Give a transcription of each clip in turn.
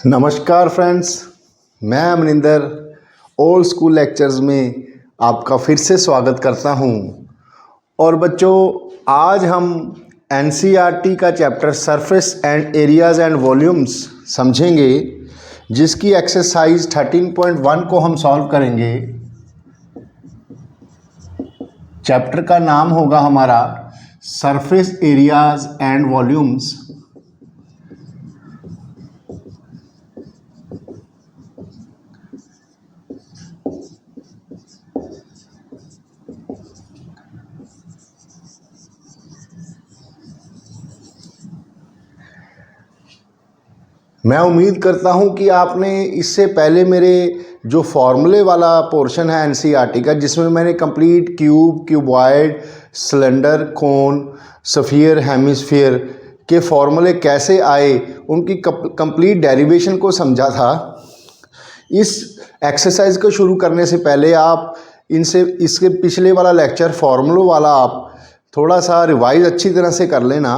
नमस्कार फ्रेंड्स, मैं Amarinder old school lectures में आपका फिर से स्वागत करता हूं। और बच्चों, आज हम एनसीईआरटी का chapter surface and areas and volumes समझेंगे, जिसकी एक्सरसाइज 13.1 को हम सॉल्व करेंगे। चैप्टर का नाम होगा हमारा सरफेस एरियाज़ एंड वॉल्यूम्स। मैं उम्मीद करता हूं कि आपने इससे पहले मेरे जो फॉर्मूले वाला पोर्शन है एनसीईआरटी का, जिसमें मैंने कंप्लीट क्यूब, क्यूबॉइड, सिलेंडर, कोन, स्फीयर, हेमिस्फीयर के फॉर्मूले कैसे आए, उनकी कंप्लीट डेरिवेशन को समझा था। इस एक्सरसाइज को शुरू करने से पहले आप इसके पिछले वाला लेक्चर फॉर्मूलों वाला आप थोड़ा सा रिवाइज अच्छी तरह से कर लेना,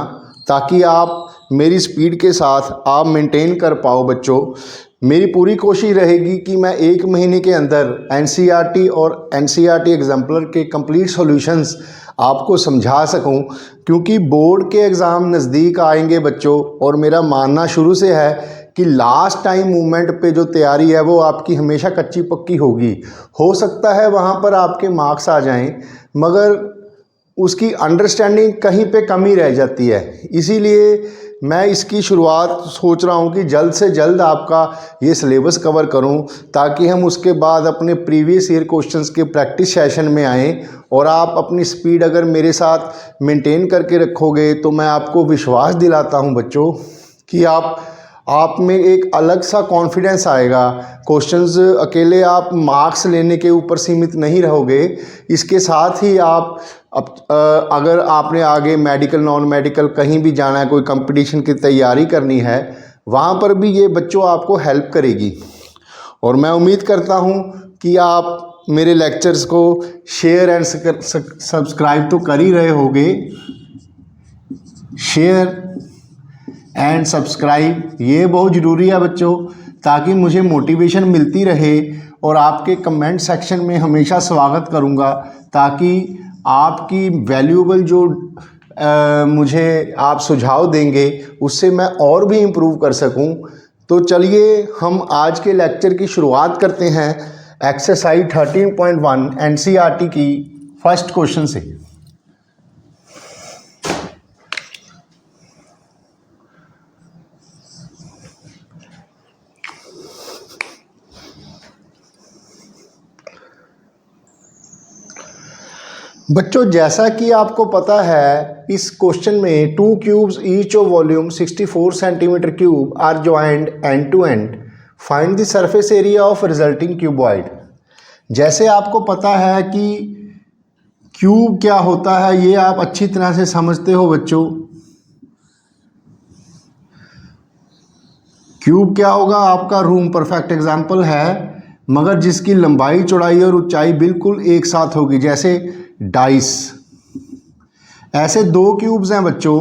ताकि आप मेरी स्पीड के साथ आप मेंटेन कर पाओ। बच्चों, मेरी पूरी कोशिश रहेगी कि मैं 1 महीने के अंदर एनसीईआरटी और एनसीईआरटी एग्जाम्पलर के कंप्लीट सॉल्यूशंस आपको समझा सकूं, क्योंकि बोर्ड के एग्ज़ाम नज़दीक आएंगे बच्चों। और मेरा मानना शुरू से है कि लास्ट टाइम मूवमेंट पे जो तैयारी है वो आपकी हमेशा कच्ची पक्की होगी। हो सकता है वहाँ पर आपके मार्क्स आ जाएं, मगर उसकी अंडरस्टैंडिंग कहीं पे कमी रह जाती है। इसीलिए मैं इसकी शुरुआत सोच रहा हूँ कि जल्द से जल्द आपका ये सिलेबस कवर करूँ, ताकि हम उसके बाद अपने प्रीवियस ईयर क्वेश्चंस के प्रैक्टिस सेशन में आएँ। और आप अपनी स्पीड अगर मेरे साथ मेंटेन करके रखोगे तो मैं आपको विश्वास दिलाता हूँ बच्चों कि आप में एक अलग सा कॉन्फिडेंस आएगा। क्वेश्चंस अकेले आप मार्क्स लेने के ऊपर सीमित नहीं रहोगे, इसके साथ ही आप अगर आपने आगे मेडिकल, नॉन मेडिकल कहीं भी जाना है, कोई कंपटीशन की तैयारी करनी है, वहाँ पर भी ये बच्चों आपको हेल्प करेगी। और मैं उम्मीद करता हूँ कि आप मेरे लेक्चर्स को शेयर एंड सब्सक्राइब तो कर ही रहे होगे। शेयर एंड सब्सक्राइब ये बहुत ज़रूरी है बच्चों, ताकि मुझे मोटिवेशन मिलती रहे। और आपके कमेंट सेक्शन में हमेशा स्वागत करूँगा, ताकि आपकी वैल्यूएबल जो मुझे आप सुझाव देंगे, उससे मैं और भी इम्प्रूव कर सकूं। तो चलिए हम आज के लेक्चर की शुरुआत करते हैं एक्सरसाइज 13.1 एनसीईआरटी की फर्स्ट क्वेश्चन से। बच्चों, जैसा कि आपको पता है, इस क्वेश्चन में 2 cubes each of volume 64 centimetre cube are joint end to end. Find the surface area of resulting cuboid. जैसे आपको पता है कि क्यूब क्या होता है, ये आप अच्छी तरह से समझते हो बच्चों। क्यूब क्या होगा? आपका रूम परफेक्ट एग्जाम्पल है, मगर जिसकी लंबाई, चौड़ाई और ऊंचाई बिल्कुल एक साथ होगी, जैसे डाइस। ऐसे 2 क्यूब्स हैं बच्चों।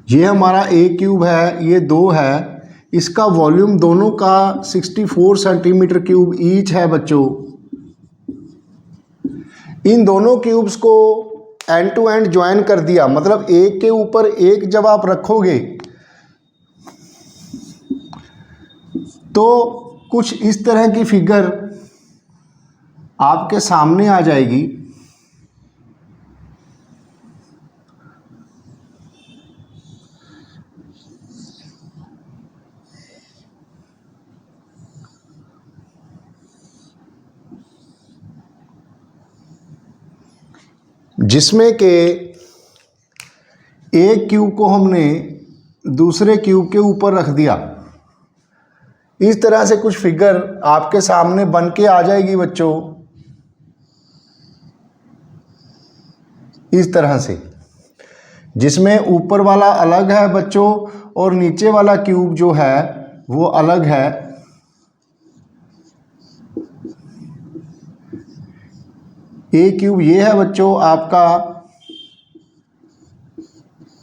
ये हमारा एक क्यूब है, ये 2 है। इसका वॉल्यूम दोनों का 64 सेंटीमीटर क्यूब ईच है बच्चों। इन दोनों क्यूब्स को एंड टू एंड ज्वाइन कर दिया, मतलब एक के ऊपर एक जब आप रखोगे तो कुछ इस तरह की फिगर आपके सामने आ जाएगी। जिसमें के एक क्यूब को हमने दूसरे क्यूब के ऊपर रख दिया। इस तरह से कुछ फिगर आपके सामने बन के आ जाएगी बच्चों, इस तरह से, जिसमें ऊपर वाला अलग है बच्चों और नीचे वाला क्यूब जो है वो अलग है। ए क्यूब ये है बच्चों आपका,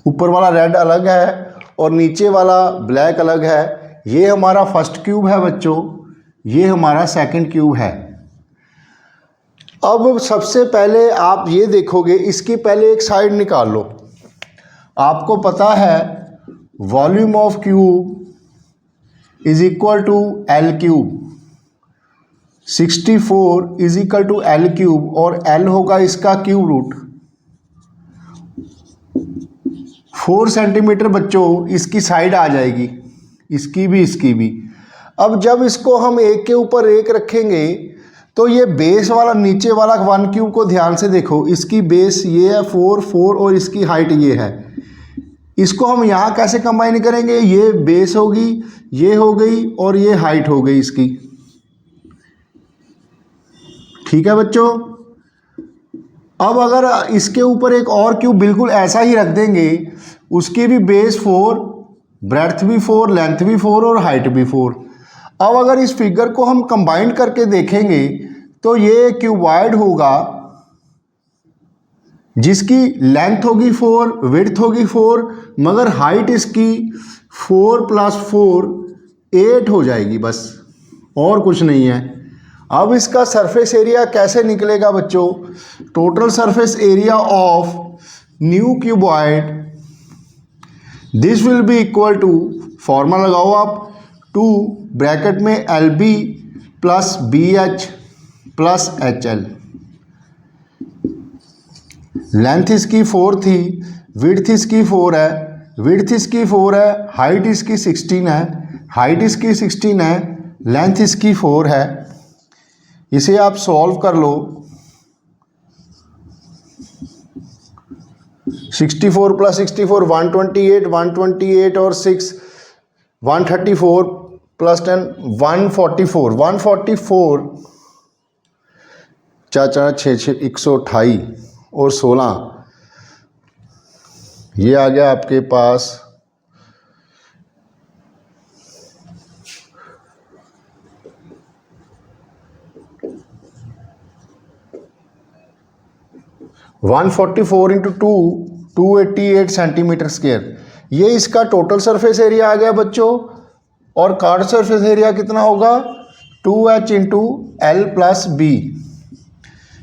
ऊपर वाला रेड अलग है और नीचे वाला ब्लैक अलग है। ये हमारा फर्स्ट क्यूब है बच्चों, ये हमारा सेकंड क्यूब है। अब सबसे पहले आप ये देखोगे, इसकी पहले एक साइड निकाल लो। आपको पता है volume of cube is equal to L cube, 64 is equal to L cube, और एल होगा इसका क्यूब रूट। 4 सेंटीमीटर बच्चों इसकी साइड आ जाएगी, इसकी भी। अब जब इसको हम एक के ऊपर एक रखेंगे तो ये बेस वाला नीचे वाला 1 क्यूब को ध्यान से देखो, इसकी बेस ये है 4 और इसकी हाइट ये है। इसको हम यहाँ कैसे कंबाइन करेंगे, ये बेस होगी, ये हो गई और ये हाइट हो गई इसकी। ठीक है बच्चों। अब अगर इसके ऊपर एक और क्यूब बिल्कुल ऐसा ही रख देंगे, उसकी भी बेस 4, ब्रेड्थ भी 4, लेंथ भी 4 और हाइट भी 4। अब अगर इस फिगर को हम कंबाइन करके देखेंगे तो ये क्यूबॉइड होगा जिसकी लेंथ होगी 4, विड्थ होगी 4, मगर हाइट इसकी 4 + 4 8 हो जाएगी, बस और कुछ नहीं है। अब इसका सरफेस एरिया कैसे निकलेगा बच्चों, total surface area of new cuboid, this will be equal to, formula लगाओ आप, 2 ब्रैकेट में LB + BH + HL। लेंथ इसकी 4 थी, विड्थ इसकी 4 है, हाइट इसकी 16 है, लेंथ इसकी 4 है। इसे आप सॉल्व कर लो। 64 + 64 128 और 6 134 + 10 144 4 6 128 और 16, ये आ गया आपके पास 144 × 2 288 सेंटीमीटर स्क्वायर। ये इसका टोटल सरफेस एरिया आ गया बच्चों। और कार्ड सरफेस एरिया कितना होगा, 2H × L + B,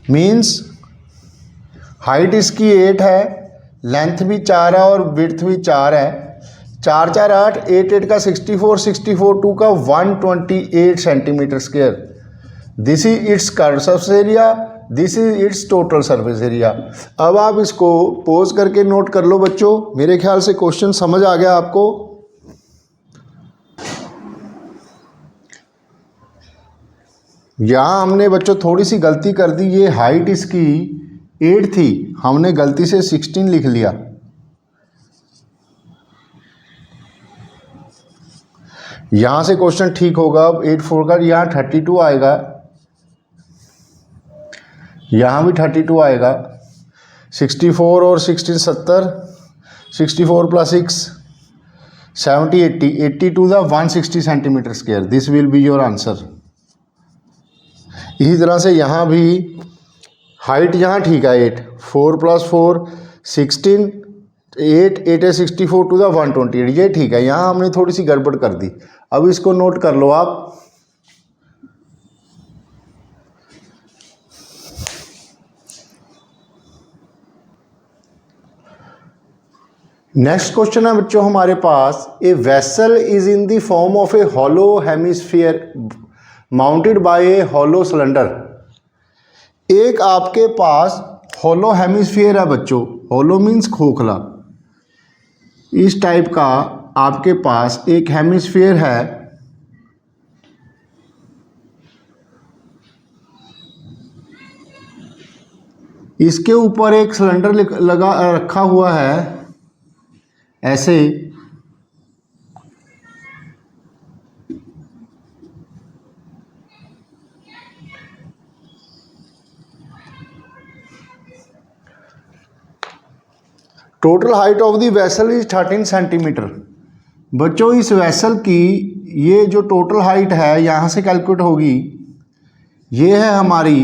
means height इसकी 8 है, लेंथ भी 4 है और विड्थ भी 4 है। 4 4 8 8 8 का 64 64 2 का 128 centimetre square. This is its card surface area, this is it's total surface area. अब आप इसको पोज करके नोट कर लो बच्चों। मेरे ख्याल से क्वेश्चन समझ आ गया आपको। यहाँ हमने बच्चों थोड़ी सी गलती कर दी, ये हाइट इसकी 8 थी, हमने गलती से 16 लिख लिया। यहाँ से क्वेश्चन ठीक होगा। अब 8 4 का यहाँ 32 आएगा, यहाँ भी 32 आएगा। 64 और 16 70, 64 + 6 70 80 80 to the 160 centimetre square. This will be your answer. इसी तरह से यहाँ भी हाइट यहाँ ठीक है 8, 4 + 4 16 8 8 है 64 to the 128, ये ठीक है। यहाँ हमने थोड़ी सी गड़बड़ कर दी। अब इसको नोट कर लो आप। नेक्स्ट क्वेश्चन है बच्चों हमारे पास, a vessel is in the form of a hollow hemisphere mounted by a hollow cylinder. एक आपके पास हॉलो हेमिस्फीयर है बच्चों, हॉलो मीन्स खोखला। इस टाइप का आपके पास एक हेमिस्फीयर है, इसके ऊपर एक सिलेंडर लगा रखा हुआ है ऐसे। Total height of the vessel is 13 centimetre. बच्चों इस वेसल की ये जो टोटल हाइट है यहाँ से कैलकुलेट होगी, ये है हमारी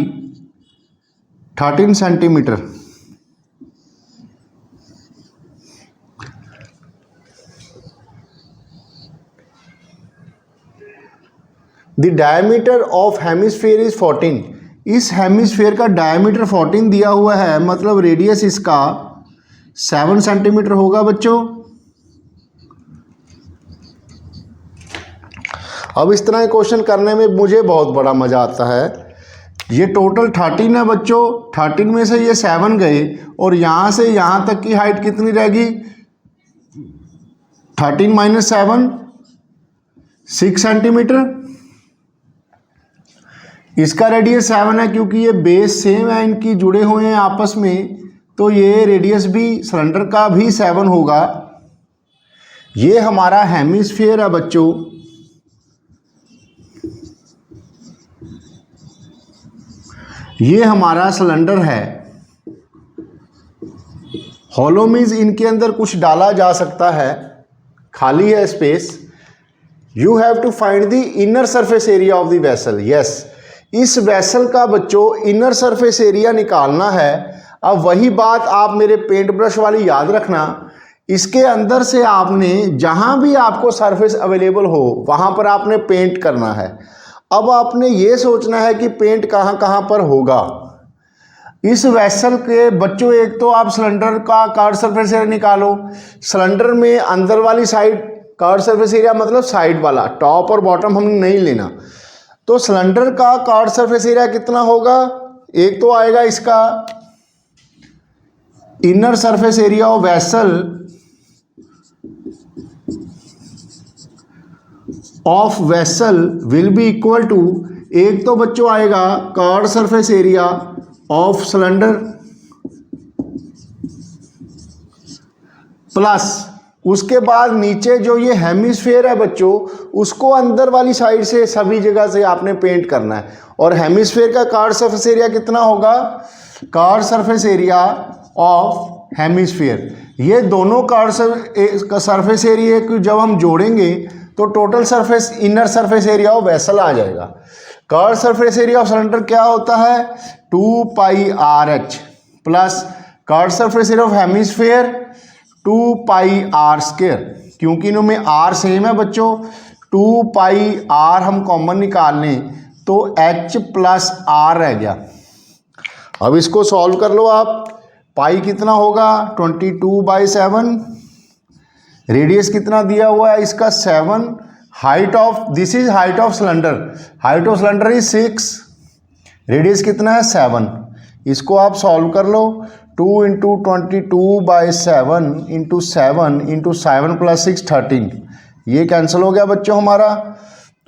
13 centimetre. The diameter of hemisphere is 14। इस हेमिस्फीयर का डायमीटर 14 दिया हुआ है, मतलब रेडियस इसका 7 सेंटीमीटर होगा बच्चों। अब इस तरह के क्वेश्चन करने में मुझे बहुत बड़ा मज़ा आता है। ये टोटल 13 है बच्चों, 13 में से ये 7 गए और यहाँ से यहाँ तक की हाइट कितनी रहेगी? 13 माइनस 7 6 सेंटीमीटर। इसका रेडियस 7 है क्योंकि ये बेस सेम है, इनकी जुड़े हुए हैं आपस में, तो ये रेडियस भी सिलेंडर का भी 7 होगा। ये हमारा हेमिस्फीयर है बच्चों। ये हमारा सिलेंडर है। हॉलो मीन्स इनके अंदर कुछ डाला जा सकता है, खाली है space. You have to find the inner surface area of the vessel. Yes, इस वेसल का बच्चों इनर सरफेस एरिया निकालना है। अब वही बात आप मेरे पेंट ब्रश वाली याद रखना, इसके अंदर से आपने जहां भी आपको सरफेस अवेलेबल हो वहां पर आपने पेंट करना है। अब आपने ये सोचना है कि पेंट कहाँ कहाँ पर होगा। इस वेसल के बच्चों, एक तो आप सिलेंडर का कर्व सरफेस एरिया निकालो। सिलेंडर में अंदर वाली साइड कर्व सरफेस एरिया मतलब साइड वाला, टॉप और बॉटम हमने नहीं लेना। तो सिलेंडर का कर्व सरफेस एरिया कितना होगा? एक तो आएगा इसका inner surface area of vessel will be equal to, एक तो बच्चों आएगा curve surface area of cylinder plus उसके बाद नीचे जो ये हेमिस्फीयर है बच्चों, उसको अंदर वाली साइड से सभी जगह से आपने पेंट करना है। और हेमिस्फीयर का कर्व सरफेस एरिया कितना होगा? Curve surface area of hemisphere. ये दोनों कर्व सरफेस एरिया को जब हम जोड़ेंगे तो total surface inner surface area of vessel आ जाएगा। Curve surface area of cylinder क्या होता है? 2 pi r h plus curve surface area of hemisphere 2 pi r square. क्योंकि इनमें आर सेम है बच्चों, 2 पाई आर हम कॉमन निकाल लें तो एच प्लस आर रह गया। अब इसको सॉल्व कर लो आप। पाई कितना होगा? 22/7। रेडियस कितना दिया हुआ है इसका? 7। Height of, this is height of cylinder, height of cylinder is 6। Radius कितना है? 7। इसको आप सॉल्व कर लो। 2 × 22/7 × 7 × 7 + 6 13। ये कैंसिल हो गया बच्चों हमारा,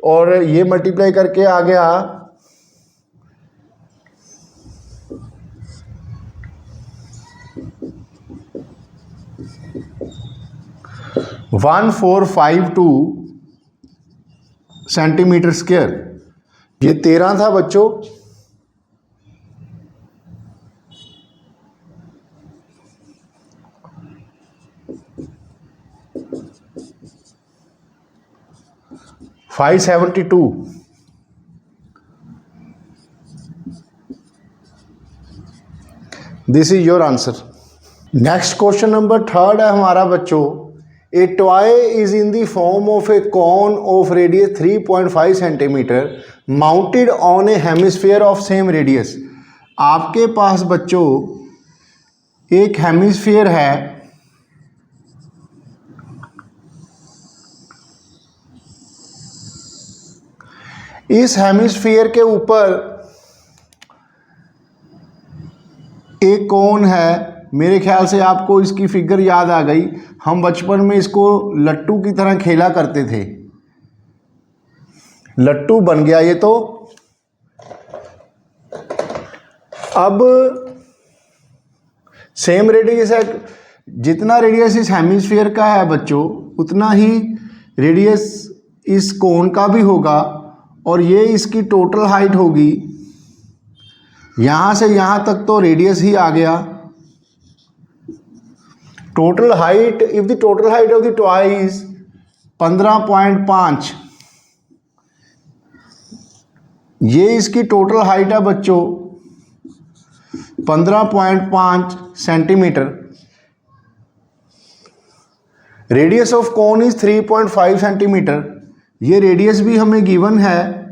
और ये मल्टीप्लाई करके आ गया 1452 सेंटीमीटर स्क्वायर। ये 13 था बच्चों। $572। This is your answer. Next question number 3 है हमारा बच्चों। A toy is in the form of a cone of radius 3.5 centimetre mounted on a hemisphere of same radius. आपके पास बच्चों एक हेमिस्फीयर है, इस हेमिस्फीयर के ऊपर एक कोन है। मेरे ख्याल से आपको इसकी फिगर याद आ गई, हम बचपन में इसको लट्टू की तरह खेला करते थे। लट्टू बन गया ये तो। अब सेम रेडियस है, जितना रेडियस इस हेमिस्फीयर का है बच्चों उतना ही रेडियस इस कोन का भी होगा, और ये इसकी टोटल हाइट होगी। यहाँ से यहाँ तक तो रेडियस ही आ गया। Total height, if the total height of the toy is 15.5, ये इसकी टोटल हाइट है बच्चों। 15.5 centimetre. Radius of cone is 3.5 centimetre. ये रेडियस भी हमें गिवन है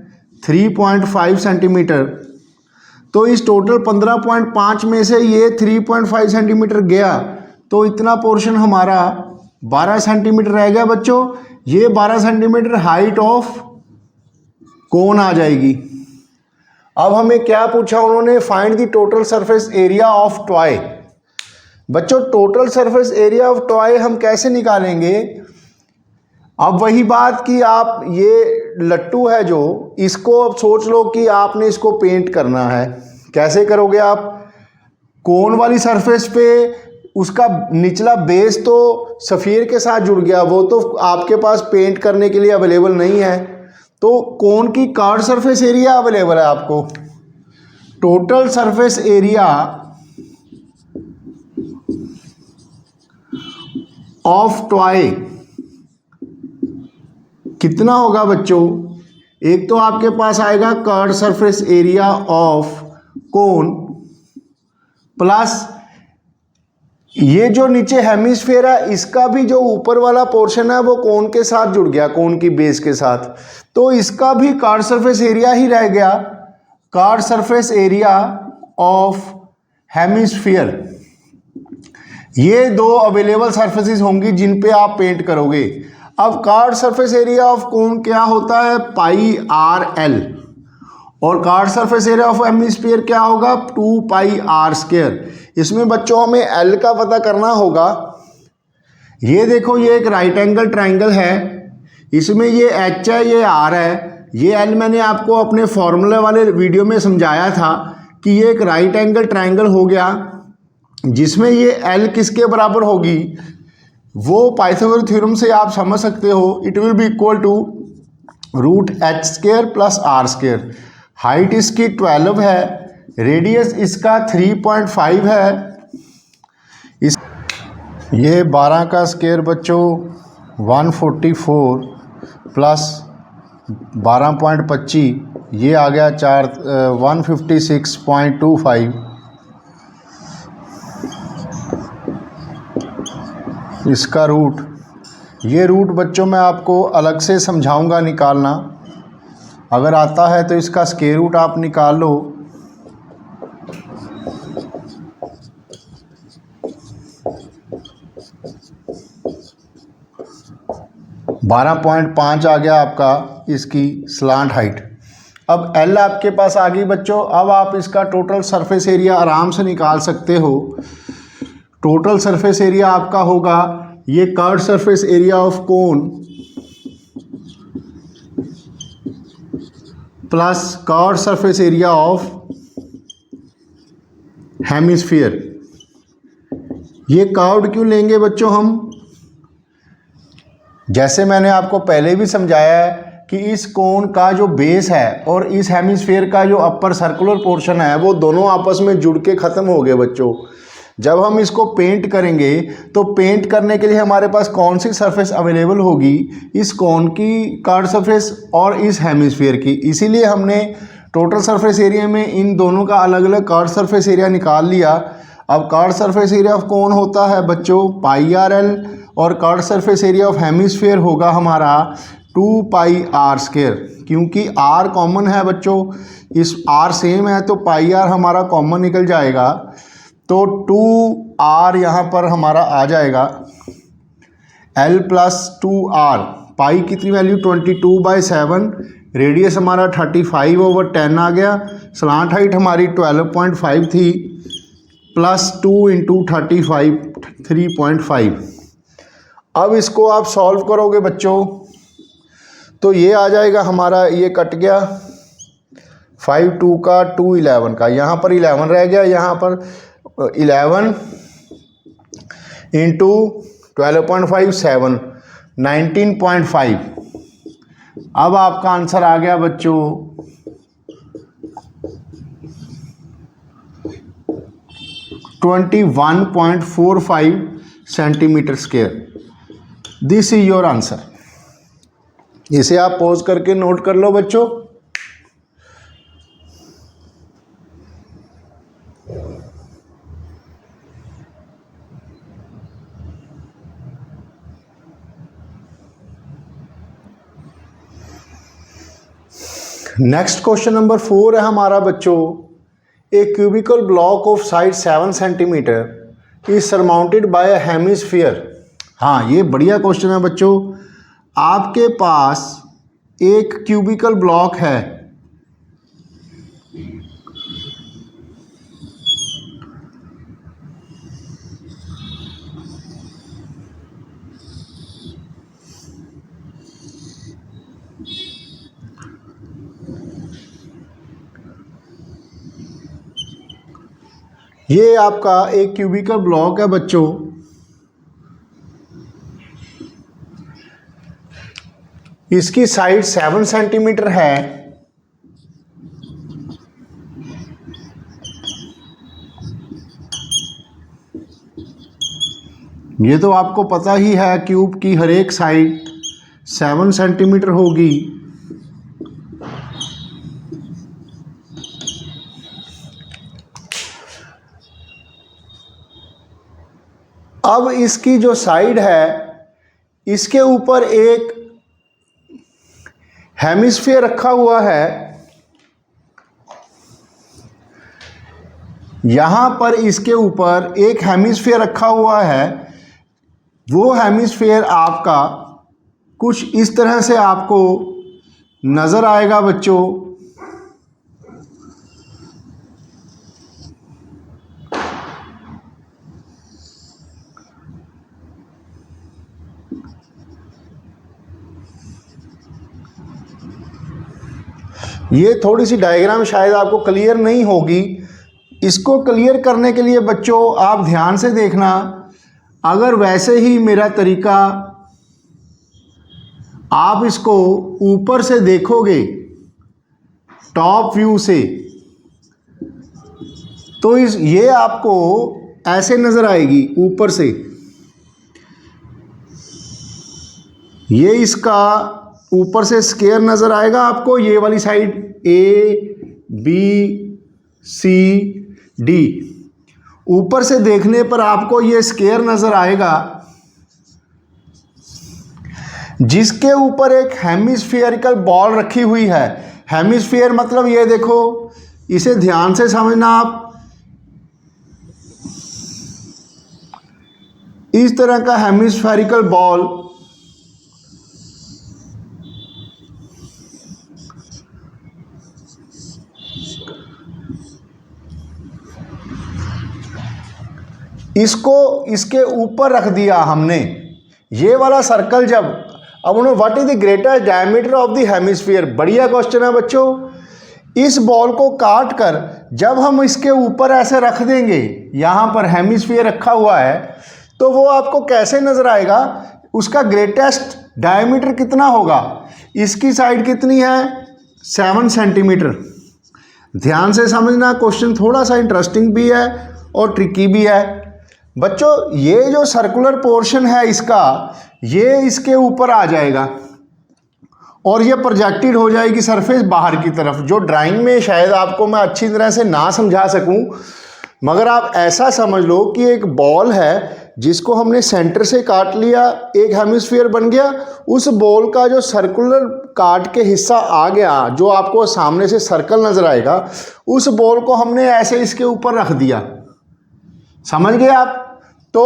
3.5 सेंटीमीटर। तो इस टोटल 15.5 में से ये 3.5 सेंटीमीटर गया, तो इतना पोर्शन हमारा 12 सेंटीमीटर रह गया बच्चों। ये 12 सेंटीमीटर हाइट ऑफ कोन आ जाएगी। अब हमें क्या पूछा उन्होंने, find the total surface area of toy. बच्चों total surface area of toy हम कैसे निकालेंगे। अब वही बात कि आप ये लट्टू है जो, इसको अब सोच लो कि आपने इसको पेंट करना है। कैसे करोगे आप, कोन वाली सरफेस पे उसका निचला बेस तो सफ़ीर के साथ जुड़ गया, वो तो आपके पास पेंट करने के लिए अवेलेबल नहीं है। तो कोन की कर्व सरफेस एरिया अवेलेबल है आपको। Total surface area of toy कितना होगा बच्चों। एक तो आपके पास आएगा curve surface area of cone plus ये जो नीचे हेमिस्फीयर है इसका भी जो ऊपर वाला पोर्शन है वो कोन के साथ जुड़ गया, कोन की बेस के साथ, तो इसका भी कर्व सरफेस एरिया ही रह गया। Curve surface area of hemisphere, ये दो अवेलेबल सरफेसेस होंगी जिन पे आप पेंट करोगे। अब कर्व सरफेस एरिया ऑफ कोन क्या होता है, पाई आर एल, और curve surface area of hemisphere क्या होगा, 2 पाई आर स्क्वायर। इसमें बच्चों हमें एल का पता करना होगा। ये देखो ये एक राइट एंगल ट्राइंगल है, इसमें ये एच है, ये आर है, ये एल मैंने आपको अपने फॉर्मूले वाले वीडियो में समझाया था कि ये एक राइट एंगल ट्राइंगल हो गया जिसमें ये एल किसके बराबर होगी, वो पाइथागोरस थ्योरम से आप समझ सकते हो। It will be equal to root H square plus R square. Height इसकी 12 है, रेडियस इसका 3.5 है। इस ये 12 का स्क्वायर बच्चों 144 प्लस 12.25, ये आ गया 156.25। इसका रूट, ये रूट बच्चों मैं आपको अलग से समझाऊंगा निकालना, अगर आता है तो इसका स्क्वायर रूट आप निकाल लो। बारह 12.5 आ गया आपका इसकी स्लांट हाइट। अब एल आपके पास आ गई बच्चों। अब आप इसका टोटल सरफेस एरिया आराम से निकाल सकते हो। टोटल सरफेस एरिया आपका होगा ये curve surface area of cone plus curve surface area of hemisphere. ये कर्व्ड क्यों लेंगे बच्चों हम, जैसे मैंने आपको पहले भी समझाया है कि इस कोन का जो बेस है और इस हेमिस्फीयर का जो अपर सर्कुलर पोर्शन है वो दोनों आपस में जुड़ के ख़त्म हो गए बच्चों। जब हम इसको पेंट करेंगे तो पेंट करने के लिए हमारे पास कौन सी सरफेस अवेलेबल होगी, इस कोन की कर्व सरफेस और इस हेमिस्फीयर की। इसीलिए हमने टोटल सरफेस एरिया में इन दोनों का अलग अलग कर्व सरफेस एरिया निकाल लिया। अब कर्व सरफेस एरिया ऑफ कोन होता है बच्चों पाई आर एल, और curve surface area of hemisphere होगा हमारा 2 पाई आर स्क्वायर। क्योंकि आर कॉमन है बच्चों, इस आर सेम है तो पाई आर हमारा कॉमन निकल जाएगा, तो 2r यहाँ पर हमारा आ जाएगा l प्लस 2r। पाई कितनी वैल्यू 22/7, रेडियस हमारा 35/10 आ गया, स्लांट हाइट हमारी 12.5 थी, प्लस 2 इंटू 35 3.5। अब इसको आप सॉल्व करोगे बच्चों तो ये आ जाएगा हमारा, ये कट गया 5 2 का 2 11 का, यहाँ पर 11 रह गया, यहाँ पर 11 इंटू 12.5 7 19.5। अब आपका आंसर आ गया बच्चों 21.45 centimetre square. This is your answer. इसे आप पॉज करके नोट कर लो बच्चों। नेक्स्ट क्वेश्चन नंबर 4 है हमारा बच्चों, a cubical block of side 7 centimetre is surmounted by a hemisphere. हाँ, ये बढ़िया क्वेश्चन है बच्चों। आपके पास एक क्यूबिकल ब्लॉक है, ये आपका एक क्यूबिकल ब्लॉक है बच्चों। इसकी साइड 7 सेंटीमीटर है। ये तो आपको पता ही है, क्यूब की हर एक साइड 7 सेंटीमीटर होगी। अब इसकी जो साइड है, इसके ऊपर एक हेमिस्फीयर रखा हुआ है। यहां पर इसके ऊपर एक हेमिस्फीयर रखा हुआ है। वो हेमिस्फीयर आपका कुछ इस तरह से आपको नजर आएगा बच्चों। ये थोड़ी सी डायग्राम शायद आपको क्लियर नहीं होगी। इसको क्लियर करने के लिए बच्चों आप ध्यान से देखना। अगर वैसे ही मेरा तरीका आप इसको ऊपर से देखोगे, टॉप व्यू से, तो ये आपको ऐसे नज़र आएगी ऊपर से। ये इसका ऊपर से स्क्वायर नज़र आएगा आपको, ये वाली साइड ABCD। ऊपर से देखने पर आपको ये स्क्वायर नज़र आएगा, जिसके ऊपर एक हेमिस्फीयरिकल बॉल रखी हुई है। हेमिस्फीयर मतलब ये देखो, इसे ध्यान से समझना आप। इस तरह का हेमिस्फेरिकल बॉल इसको इसके ऊपर रख दिया हमने। ये वाला सर्कल जब अब उन्होंने what is the greatest diameter of the hemisphere, बढ़िया क्वेश्चन है बच्चों। इस बॉल को काट कर जब हम इसके ऊपर ऐसे रख देंगे, यहाँ पर हेमिस्फीयर रखा हुआ है, तो वो आपको कैसे नजर आएगा, उसका ग्रेटेस्ट डायमीटर कितना होगा। इसकी साइड कितनी है, 7 सेंटीमीटर। ध्यान से समझना, क्वेश्चन थोड़ा सा इंटरेस्टिंग भी है और ट्रिकी भी है बच्चों। ये जो सर्कुलर पोर्शन है इसका, ये इसके ऊपर आ जाएगा और ये प्रोजेक्टेड हो जाएगी सरफेस बाहर की तरफ। जो ड्राइंग में शायद आपको मैं अच्छी तरह से ना समझा सकूं, मगर आप ऐसा समझ लो कि एक बॉल है जिसको हमने सेंटर से काट लिया, एक हेमिस्फीयर बन गया। उस बॉल का जो सर्कुलर काट के हिस्सा आ गया, जो आपको सामने से सर्कल नजर आएगा, उस बॉल को हमने ऐसे इसके ऊपर रख दिया। समझ गए आप। तो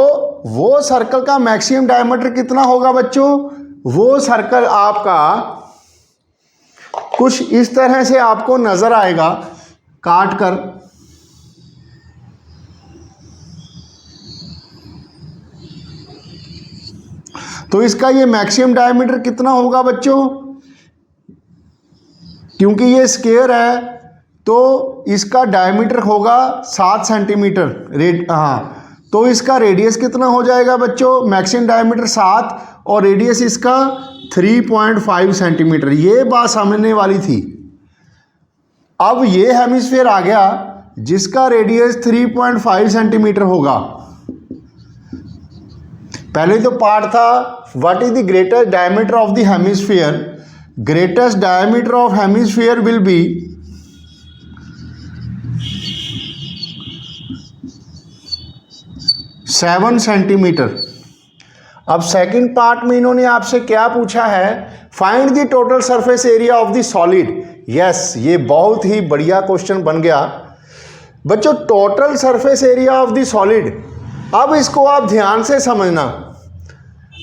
वो सर्कल का मैक्सिमम डायमीटर कितना होगा बच्चों, वो सर्कल आपका कुछ इस तरह से आपको नजर आएगा काट कर। तो इसका ये मैक्सिमम डायमीटर कितना होगा बच्चों, क्योंकि ये स्क्वायर है तो इसका डायमीटर होगा 7 सेंटीमीटर। हाँ, तो इसका रेडियस कितना हो जाएगा बच्चों, मैक्सिमम डायमीटर 7 और रेडियस इसका 3.5 सेंटीमीटर। ये बात समझने वाली थी। अब ये हेमिस्फीयर आ गया जिसका रेडियस 3.5 सेंटीमीटर होगा। पहले तो पार्ट था what is the greatest diameter of the hemisphere. Greatest diameter of hemisphere will be 7 centimetre. अब सेकंड पार्ट में इन्होंने आपसे क्या पूछा है, find the total surface area of the solid. Yes, ये बहुत ही बढ़िया क्वेश्चन बन गया बच्चों, total surface area of the solid. अब इसको आप ध्यान से समझना,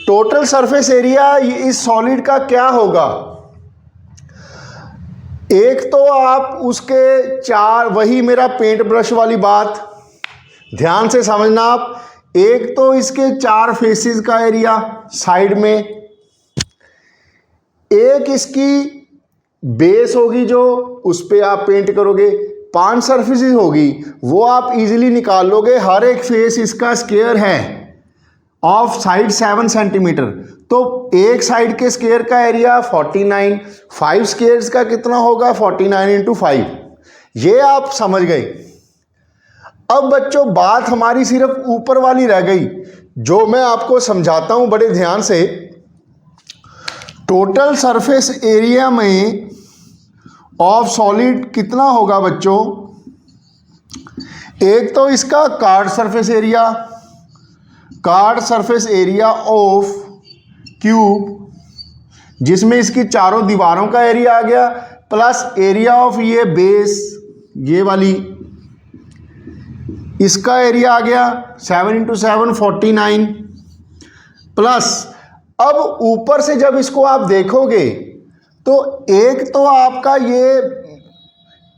टोटल सरफेस एरिया इस सॉलिड का क्या होगा। एक तो आप उसके चार, वही मेरा पेंट ब्रश वाली बात, ध्यान से समझना आप। एक तो इसके चार फेसेस का एरिया साइड में, एक इसकी बेस होगी जो उस पे आप पेंट करोगे, 5 सरफेसेस होगी, वो आप इजीली निकाल लोगे। हर एक फेस इसका स्क्वायर है ऑफ साइड 7 सेंटीमीटर, तो एक साइड के स्क्वायर का एरिया 49, 5 स्क्वायर्स का कितना होगा 49 इंटू 5, ये आप समझ गए। अब बच्चों बात हमारी सिर्फ ऊपर वाली रह गई, जो मैं आपको समझाता हूं बड़े ध्यान से। टोटल सरफेस एरिया में ऑफ सॉलिड कितना होगा बच्चों, एक तो इसका card surface area, card surface area of cube, जिसमें इसकी चारों दीवारों का एरिया आ गया, प्लस एरिया ऑफ ये बेस, ये वाली, इसका एरिया आ गया 7 इंटू 7 49, प्लस अब ऊपर से जब इसको आप देखोगे तो एक तो आपका ये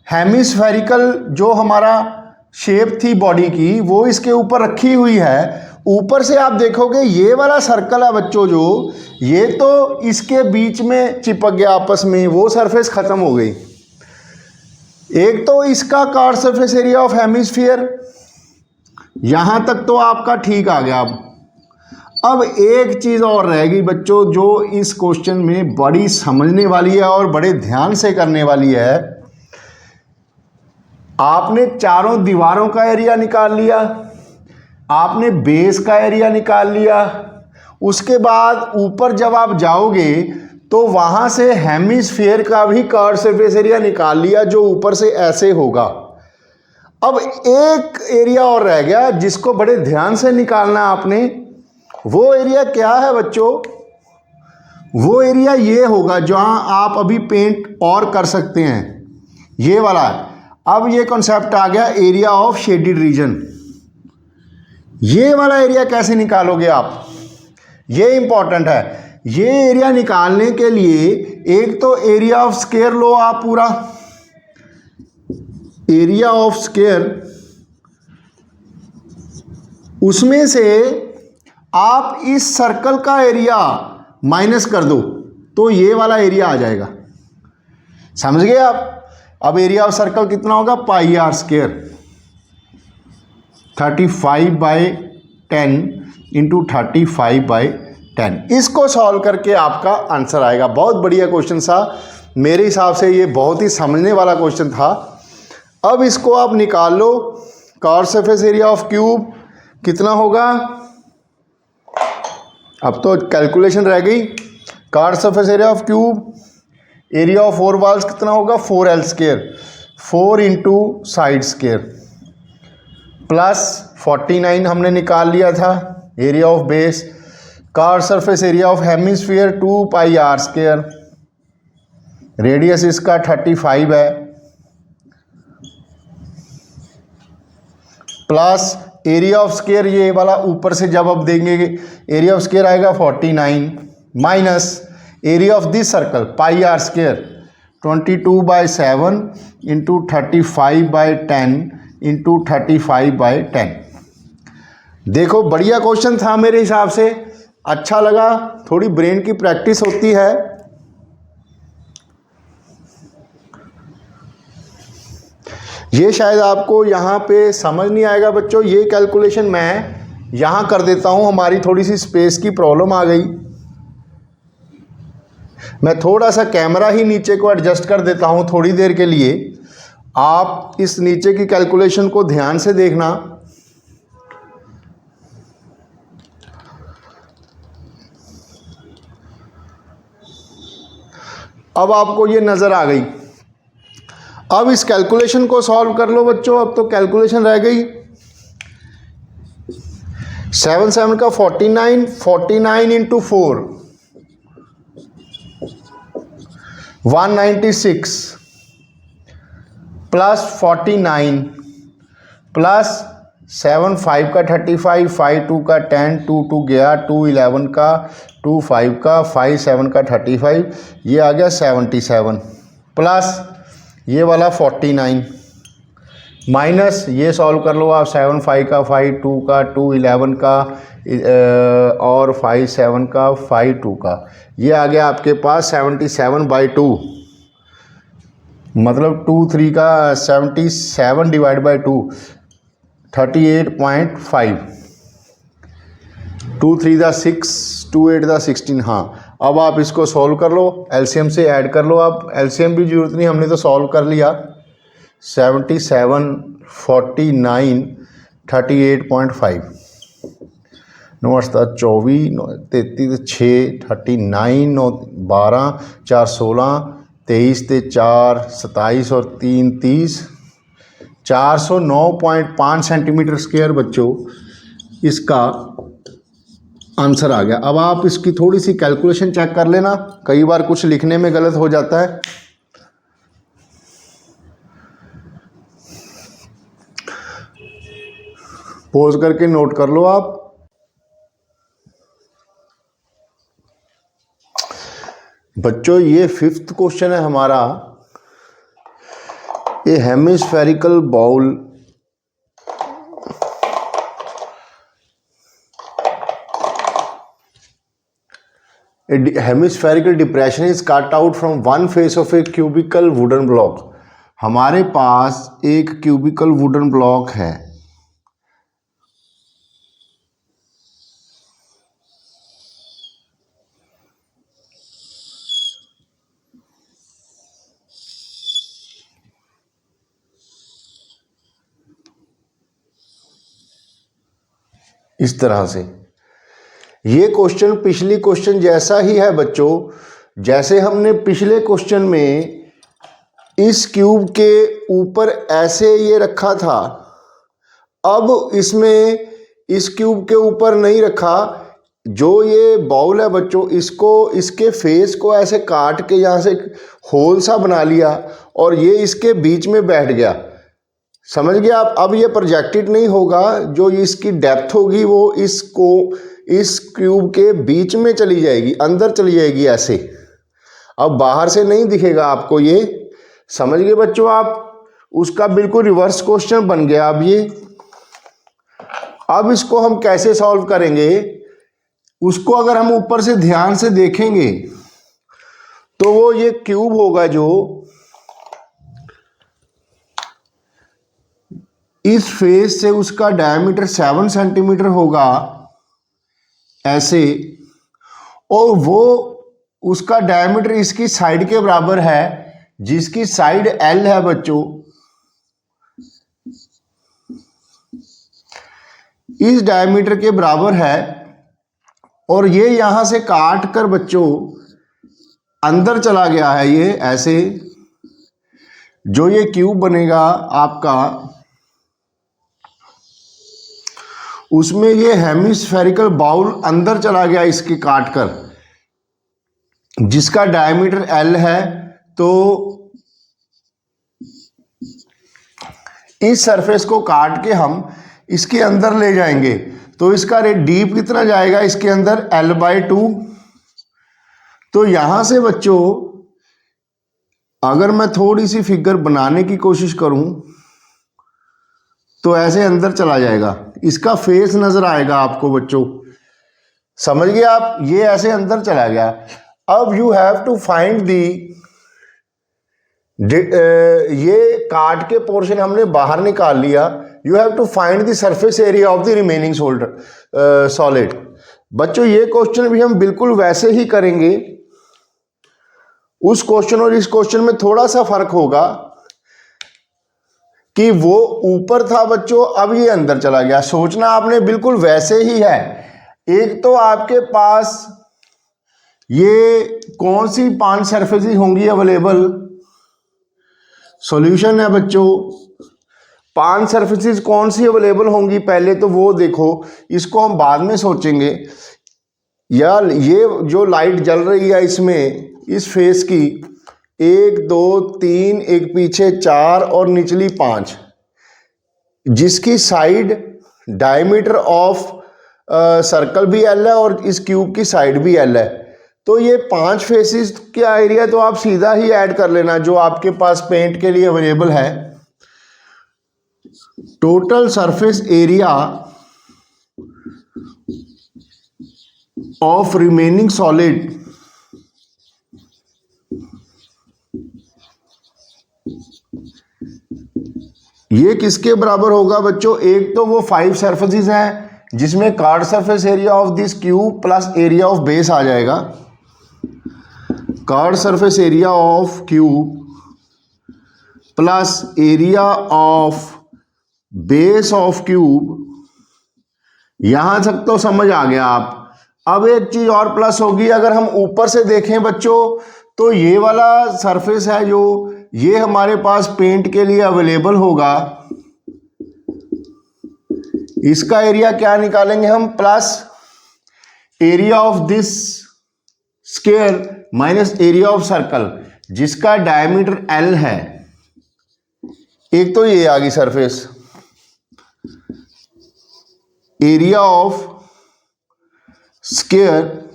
हेमिस्फेरिकल जो हमारा शेप थी बॉडी की वो इसके ऊपर रखी हुई है, ऊपर से आप देखोगे ये वाला सर्कल है बच्चों जो, ये तो इसके बीच में चिपक गया आपस में, वो सरफेस खत्म हो गई। एक तो इसका card surface area of hemisphere, यहां तक तो आपका ठीक आ गया। अब एक चीज और रहेगी बच्चों जो इस क्वेश्चन में बड़ी समझने वाली है और बड़े ध्यान से करने वाली है। आपने चारों दीवारों का एरिया निकाल लिया, आपने बेस का एरिया निकाल लिया, उसके बाद ऊपर जब आप जाओगे तो वहां से हेमिस्फीयर का भी कार्ड सरफेस एरिया निकाल लिया जो ऊपर से ऐसे होगा। अब एक एरिया और रह गया जिसको बड़े ध्यान से निकालना आपने, वो एरिया क्या है बच्चों, वो एरिया ये होगा जहां आप अभी पेंट और कर सकते हैं, ये वाला है। अब ये कॉन्सेप्ट आ गया एरिया ऑफ शेडेड रीजन, ये वाला एरिया कैसे निकालोगे आप, ये इंपॉर्टेंट है। ये एरिया निकालने के लिए एक तो एरिया ऑफ स्क्वायर लो आप, पूरा एरिया ऑफ स्क्वायर, उसमें से आप इस सर्कल का एरिया माइनस कर दो तो ये वाला एरिया आ जाएगा, समझ गए आप। अब एरिया ऑफ सर्कल कितना होगा, पाई आर स्क्वायर, 35/10 इंटू 35/10। इसको सॉल्व करके आपका आंसर आएगा। बहुत बढ़िया क्वेश्चन था, मेरे हिसाब से ये बहुत ही समझने वाला क्वेश्चन था। अब इसको आप निकाल लो, curved surface area of cube कितना होगा, अब तो कैलकुलेशन रह गई। Curved surface area of cube, area of 4 walls कितना होगा 4L square, 4 into side square, plus 49 हमने निकाल लिया था area of base. Curved surface area of hemisphere 2πr square, radius इसका 35 है, प्लस एरिया ऑफ स्क्वायर ये वाला ऊपर से जब आप देंगे एरिया ऑफ स्क्वायर आएगा 49, minus area of this circle πr square 22/7 into 35/10 into 35/10। देखो बढ़िया क्वेश्चन था मेरे हिसाब से, अच्छा लगा, थोड़ी ब्रेन की प्रैक्टिस होती है। ये शायद आपको यहाँ पे समझ नहीं आएगा बच्चों, ये कैलकुलेशन मैं यहाँ कर देता हूँ, हमारी थोड़ी सी स्पेस की प्रॉब्लम आ गई। मैं थोड़ा सा कैमरा ही नीचे को एडजस्ट कर देता हूँ थोड़ी देर के लिए, आप इस नीचे की कैलकुलेशन को ध्यान से देखना। अब आपको ये नज़र आ गई। अब इस कैलकुलेशन को सॉल्व कर लो बच्चों। अब तो कैलकुलेशन रह गई, 7 7 का 49, 49 इंटू 4, 196 प्लस 49 प्लस 7 5 का 35, 5 2 का 10, 2 2 गया, 2 11 का, 2 5 का, 5 7 का 35, ये आ गया 77 प्लस ये वाला 49 माइनस ये सॉल्व कर लो आप, 7 5 का, 5 2 का, 2 11 का और 5 7 का, 5 2 का, ये आ गया आपके पास 77/2, मतलब 2 3 का 77 डिवाइड बाई 2 38.5, 2 3 दा 6, 2 8 दा 16। हाँ, अब आप इसको सॉल्व कर लो, एलसीएम से ऐड कर लो आप, एलसीएम भी जरूरत नहीं, हमने तो सॉल्व कर लिया। 77 49 38.5 9 8 24 33 6 39 9 12 4 16 23 ते 4 27 और 3 30 409.5 सेंटीमीटर स्क्वायर बच्चों इसका आंसर आ गया। अब आप इसकी थोड़ी सी कैलकुलेशन चेक कर लेना, कई बार कुछ लिखने में गलत हो जाता है। पॉज करके नोट कर लो आप। बच्चों ये 5th क्वेश्चन है हमारा, a hemispherical bowl hemispherical depression is cut out from one face of a cubical wooden block. हमारे पास एक क्यूबिकल वुडन ब्लॉक है, इस तरह से। ये क्वेश्चन पिछली क्वेश्चन जैसा ही है बच्चों, जैसे हमने पिछले क्वेश्चन में इस क्यूब के ऊपर ऐसे ये रखा था, अब इसमें इस क्यूब के ऊपर नहीं रखा। जो ये बाउल है बच्चों, इसको इसके फेस को ऐसे काट के यहाँ से होल सा बना लिया और ये इसके बीच में बैठ गया। समझ गए आप? अब ये प्रोजेक्टेड नहीं होगा, जो इसकी डेप्थ होगी वो इसको इस क्यूब के बीच में चली जाएगी, अंदर चली जाएगी ऐसे। अब बाहर से नहीं दिखेगा आपको ये। समझ गए बच्चों आप? उसका बिल्कुल रिवर्स क्वेश्चन बन गया अब ये। अब इसको हम कैसे सॉल्व करेंगे? उसको अगर हम ऊपर से ध्यान से देखेंगे तो वो ये क्यूब होगा जो इस फेस से उसका डायमीटर 7 सेंटीमीटर होगा ऐसे, और वो उसका डायमीटर इसकी साइड के बराबर है, जिसकी साइड एल है बच्चों। इस डायमीटर के बराबर है, और ये यहां से काट कर बच्चों अंदर चला गया है ये ऐसे। जो ये क्यूब बनेगा आपका, उसमें ये हेमिस्फेरिकल बाउल अंदर चला गया इसकी काट कर, जिसका डायमीटर एल है। तो इस सरफेस को काट के हम इसके अंदर ले जाएंगे, तो इसका रेट डीप कितना जाएगा इसके अंदर? L/2। तो यहां से बच्चों अगर मैं थोड़ी सी फिगर बनाने की कोशिश करूं तो ऐसे अंदर चला जाएगा, इसका फेस नजर आएगा आपको बच्चों। समझ गए आप? ये ऐसे अंदर चला गया। अब you have to find the, ये काट के पोर्शन हमने बाहर निकाल लिया। You have to find the surface area of the remaining solid. बच्चों ये क्वेश्चन भी हम बिल्कुल वैसे ही करेंगे। उस क्वेश्चन और इस क्वेश्चन में थोड़ा सा फर्क होगा कि वो ऊपर था बच्चों, अब ये अंदर चला गया। सोचना आपने बिल्कुल वैसे ही है। एक तो आपके पास ये कौन सी 5 सरफेसेस होंगी अवेलेबल? सॉल्यूशन है बच्चों, 5 सरफेसेस कौन सी अवेलेबल होंगी पहले तो वो देखो, इसको हम बाद में सोचेंगे। यार ये जो लाइट जल रही है इसमें, इस फेस की, 1 2 3, एक पीछे 4 और निचली 5, जिसकी साइड डायमीटर ऑफ सर्कल भी एल है और इस क्यूब की साइड भी एल है। तो ये 5 फेसेस का एरिया तो आप सीधा ही ऐड कर लेना जो आपके पास पेंट के लिए अवेलेबल है। Total surface area of remaining solid ये किसके बराबर होगा बच्चों? एक तो वो 5 सरफेसेस हैं जिसमें curved surface area of this cube plus area of base आ जाएगा। Curved surface area of cube plus area of base of cube, यहां तक तो समझ आ गया आप। अब एक चीज और प्लस होगी, अगर हम ऊपर से देखें बच्चों तो ये वाला सरफेस है जो ये हमारे पास पेंट के लिए अवेलेबल होगा, इसका एरिया क्या निकालेंगे हम? Plus area of this square minus area of circle जिसका डायमीटर एल है। एक तो ये आ गई सरफेस, एरिया ऑफ स्क्वायर,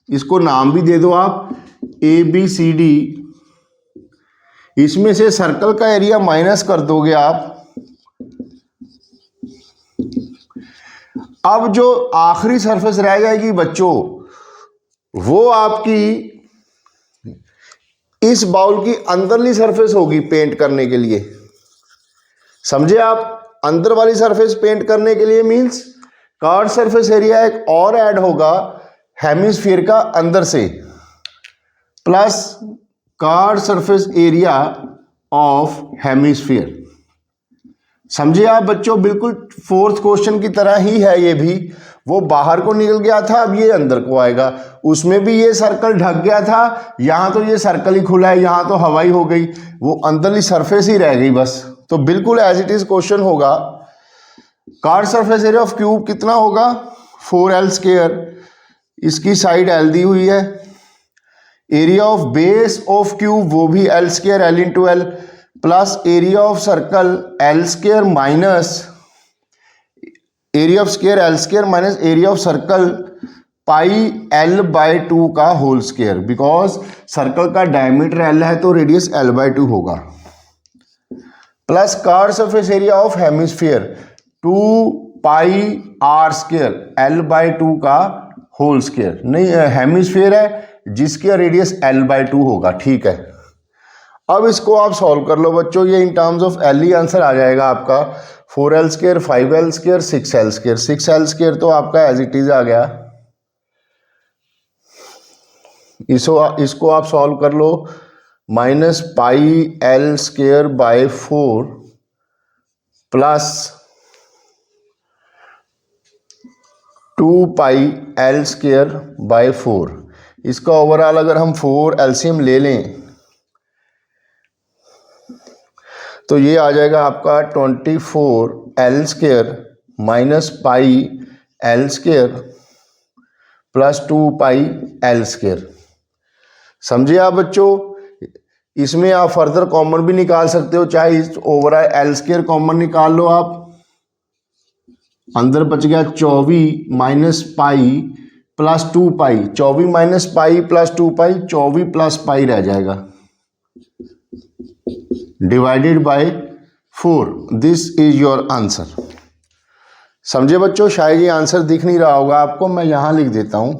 इसको नाम भी दे दो आप ABCD, इसमें से सर्कल का एरिया माइनस कर दोगे आप। अब जो आखिरी सरफेस रह जाएगी बच्चों वो आपकी इस बाउल की अंदरली सरफेस होगी पेंट करने के लिए, समझे आप? अंदर वाली सरफेस पेंट करने के लिए मींस कार्ड सरफेस एरिया एक और ऐड होगा हेमिस्फीयर का अंदर से, plus card surface area of hemisphere. समझे आप बच्चों? बिल्कुल 4th क्वेश्चन की तरह ही है ये भी। वो बाहर को निकल गया था, अब ये अंदर को आएगा। उसमें भी ये सर्कल ढक गया था, यहां तो ये सर्कल ही खुला है, यहां तो हवाई हो गई, वो अंदरली सरफेस ही रह गई बस। तो बिल्कुल एज इट इज क्वेश्चन होगा। Card surface area of cube कितना होगा? 4L², इसकी साइड L दी हुई है। Area of base of cube वो भी L², L into L, plus area of circle L² minus area of square L² minus area of circle πL/2 का whole square, because circle का diameter L है तो radius L/2 होगा, plus card surface area of hemisphere 2πr² L/2 का whole square. नहीं, hemisphere है जिसका radius L/2 होगा, ठीक है। अब इसको आप सॉल्व कर लो बच्चों, ये इन टर्म्स ऑफ L ही आंसर आ जाएगा आपका। 4L², 5L², 6L²। 6L² तो आपका एज इट इज आ गया। इसको आप सॉल्व कर लो, -πL²/4 प्लस 2πL²/4। इसका ओवरऑल अगर हम 4 एलसीएम ले लें तो ये आ जाएगा आपका 24L² minus πL² plus 2πL²। समझे आप बच्चों? इसमें आप फर्दर कॉमन भी निकाल सकते हो, चाहे इस ओवरऑल L² कॉमन निकाल लो आप, अंदर बच गया 24 minus pi plus 2π, 24 minus pi plus 2π, 24 plus pi रह जाएगा divided by 4। This is your answer. समझे बच्चों? शायद ये आंसर दिख नहीं रहा होगा आपको, मैं यहां लिख देता हूं।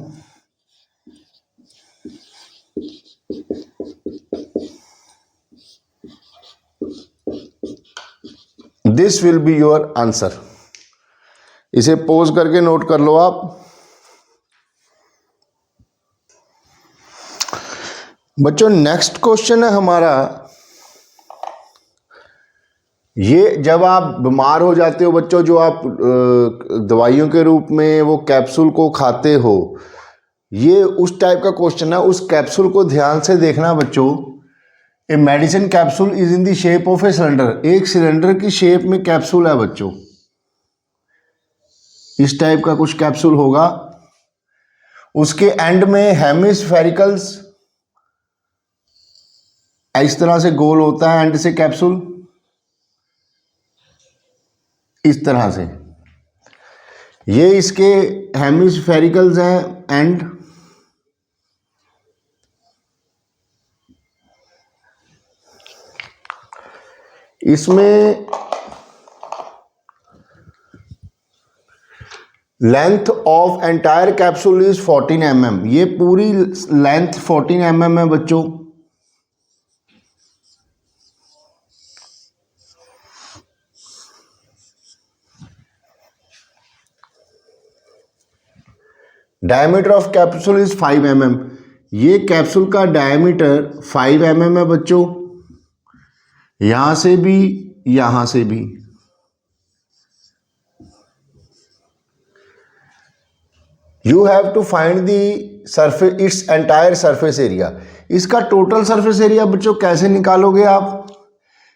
This will be your answer. इसे पोज करके नोट कर लो आप। बच्चों नेक्स्ट क्वेश्चन है हमारा, ये जब आप बीमार हो जाते हो बच्चों, जो आप दवाइयों के रूप में वो कैप्सूल को खाते हो, ये उस टाइप का क्वेश्चन है। उस कैप्सूल को ध्यान से देखना बच्चों। A medicine capsule is in the shape of a cylinder. एक सिलेंडर की शेप में कैप्सूल है बच्चों, इस टाइप का कुछ कैप्सूल होगा। उसके एंड में हेमिस्फेरिकल्स इस तरह से गोल होता है एंड से कैप्सूल, इस तरह से। ये इसके हेमिस्फेरिकल्स हैं एंड इसमें length of entire capsule is 14 mm। ये पूरी लेंथ 14 mm है बच्चों। Diameter of capsule is 5 mm। ये कैप्सूल का डायमीटर 5 mm है बच्चों, यहां से भी यहां से भी। You have to find the surface its entire surface area. इसका टोटल सरफेस एरिया बच्चों कैसे निकालोगे आप?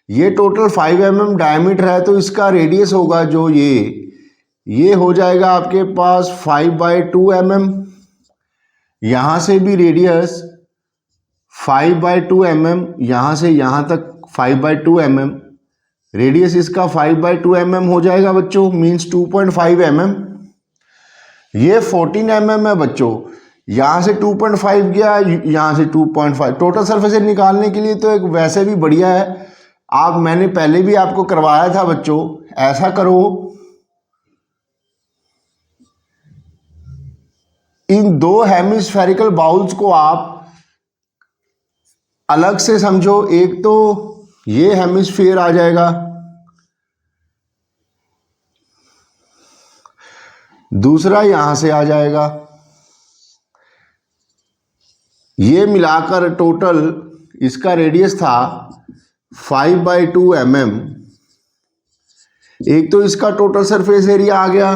ये टोटल 5 mm डायमीटर है, तो इसका रेडियस होगा जो ये हो जाएगा आपके पास 5/2 mm। यहां से भी रेडियस 5/2 mm, यहां से यहां तक 5/2 mm। रेडियस इसका 5/2 mm हो जाएगा बच्चों, मीन्स 2.5 mm। ये 14 mm है बच्चों, यहां से 2.5 गया, यहां से 2.5। टोटल सरफेस एरिया निकालने के लिए तो एक वैसे भी बढ़िया है, मैंने पहले भी आपको करवाया था बच्चों। ऐसा करो, इन दो हेमिस्फेरिकल बाउल्स को आप अलग से समझो। एक तो ये हेमिस्फीयर आ जाएगा, दूसरा यहां से आ जाएगा। ये मिलाकर टोटल इसका रेडियस था 5/2 mm। एक तो इसका टोटल सरफेस एरिया आ गया,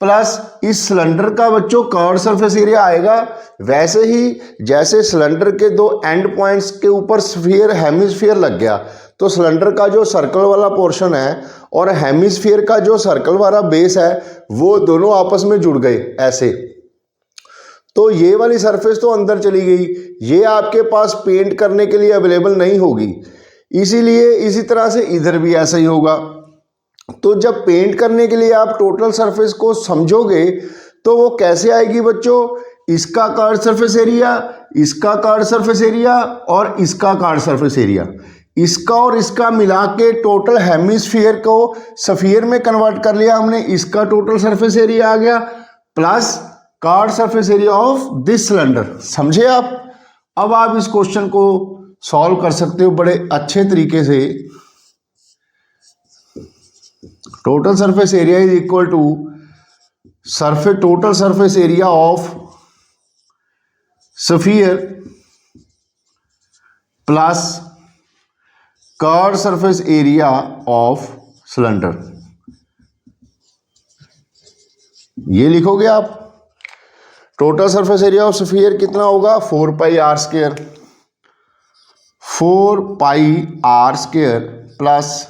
प्लस इस सिलेंडर का बच्चों कर्व सरफेस एरिया आएगा। वैसे ही जैसे सिलेंडर के दो एंड पॉइंट्स के ऊपर स्फीयर हेमिस्फीयर लग गया, तो सिलेंडर का जो सर्कल वाला पोर्शन है और हेमिस्फीयर का जो सर्कल वाला बेस है, वो दोनों आपस में जुड़ गए ऐसे। तो ये वाली सरफेस तो अंदर चली गई, ये आपके पास पेंट करने के लिए अवेलेबल नहीं होगी, इसीलिए इसी तरह से इधर भी ऐसा ही होगा। तो जब पेंट करने के लिए आप टोटल सरफेस को समझोगे तो वो कैसे आएगी बच्चों? इसका कर्व सरफेस एरिया, इसका कर्व सरफेस एरिया और इसका कर्व सरफेस एरिया, इसका और इसका मिला के टोटल हेमिस्फीयर को स्फीयर में कन्वर्ट कर लिया हमने। इसका टोटल सरफेस एरिया आ गया plus curve surface area of this cylinder. समझे आप? अब आप इस क्वेश्चन को सॉल्व कर सकते हो बड़े अच्छे तरीके से। Total surface area is equal to total surface area of sphere plus curve surface area of cylinder. ये लिखोगे आप। Total surface area of sphere कितना होगा? 4πr²। 4πr² प्लस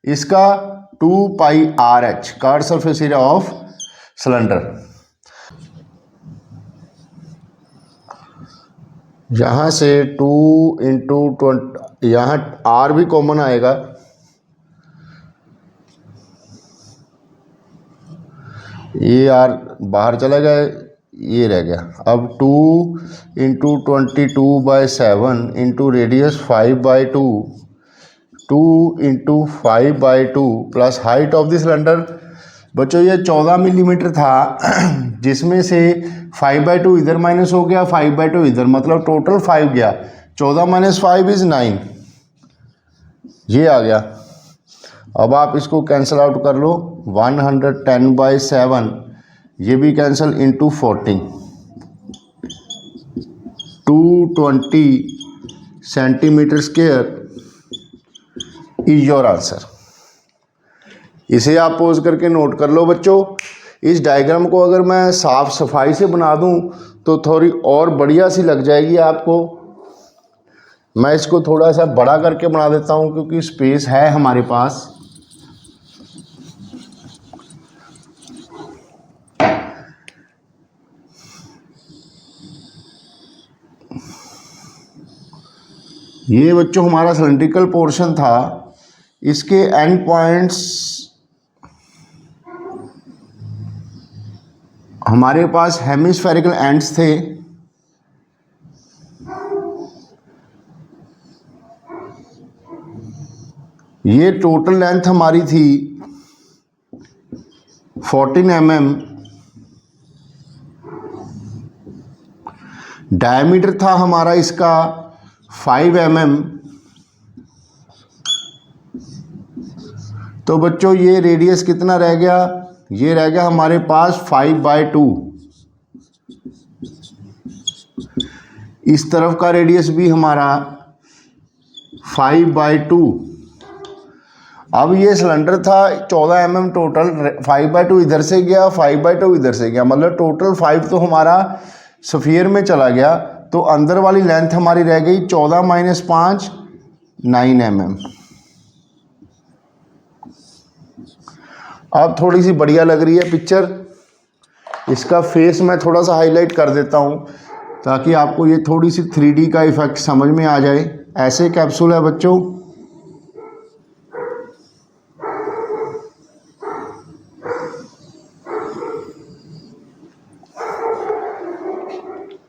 इसका 2πrh curve surface area of cylinder. यहां से 2 × 20, यहाँ r भी कॉमन आएगा, ये r बाहर चला गया, ये रह गया। अब 2 × 22/7 into radius 5/2, 2 × 5/2 plus height of the cylinder. बच्चों ये 14 मिलीमीटर था, जिसमें से 5/2 इधर माइनस हो गया, 5/2 इधर, मतलब टोटल 5 गया। 14 - 5 = 9, ये आ गया। अब आप इसको कैंसिल आउट कर लो। 110/7 ये भी cancel, into 14, 220 cm² is your answer. इसे आप पोज करके नोट कर लो बच्चों। इस डायग्राम को अगर मैं साफ सफाई से बना दूं तो थोड़ी और बढ़िया सी लग जाएगी आपको। मैं इसको थोड़ा सा बड़ा करके बना देता हूं क्योंकि स्पेस है हमारे पास। ये बच्चों हमारा सिलेंड्रिकल पोर्शन था, इसके एंड पॉइंट्स हमारे पास हेमिस्फेरिकल एंड्स थे। ये टोटल लेंथ हमारी थी 14 mm, डायमीटर था हमारा इसका 5 mm। तो बच्चों ये रेडियस कितना रह गया, ये रह गया हमारे पास 5/2। इस तरफ का रेडियस भी हमारा 5/2। अब ये सिलेंडर था 14 mm टोटल, 5/2 इधर से गया, 5/2 इधर से गया, मतलब टोटल 5 तो हमारा स्फीयर में चला गया। तो अंदर वाली लेंथ हमारी रह गई 14 - 5 9 mm। अब थोड़ी सी बढ़िया लग रही है पिक्चर। इसका फेस मैं थोड़ा सा हाईलाइट कर देता हूँ ताकि आपको ये थोड़ी सी 3D का इफेक्ट समझ में आ जाए। ऐसे कैप्सूल है बच्चों।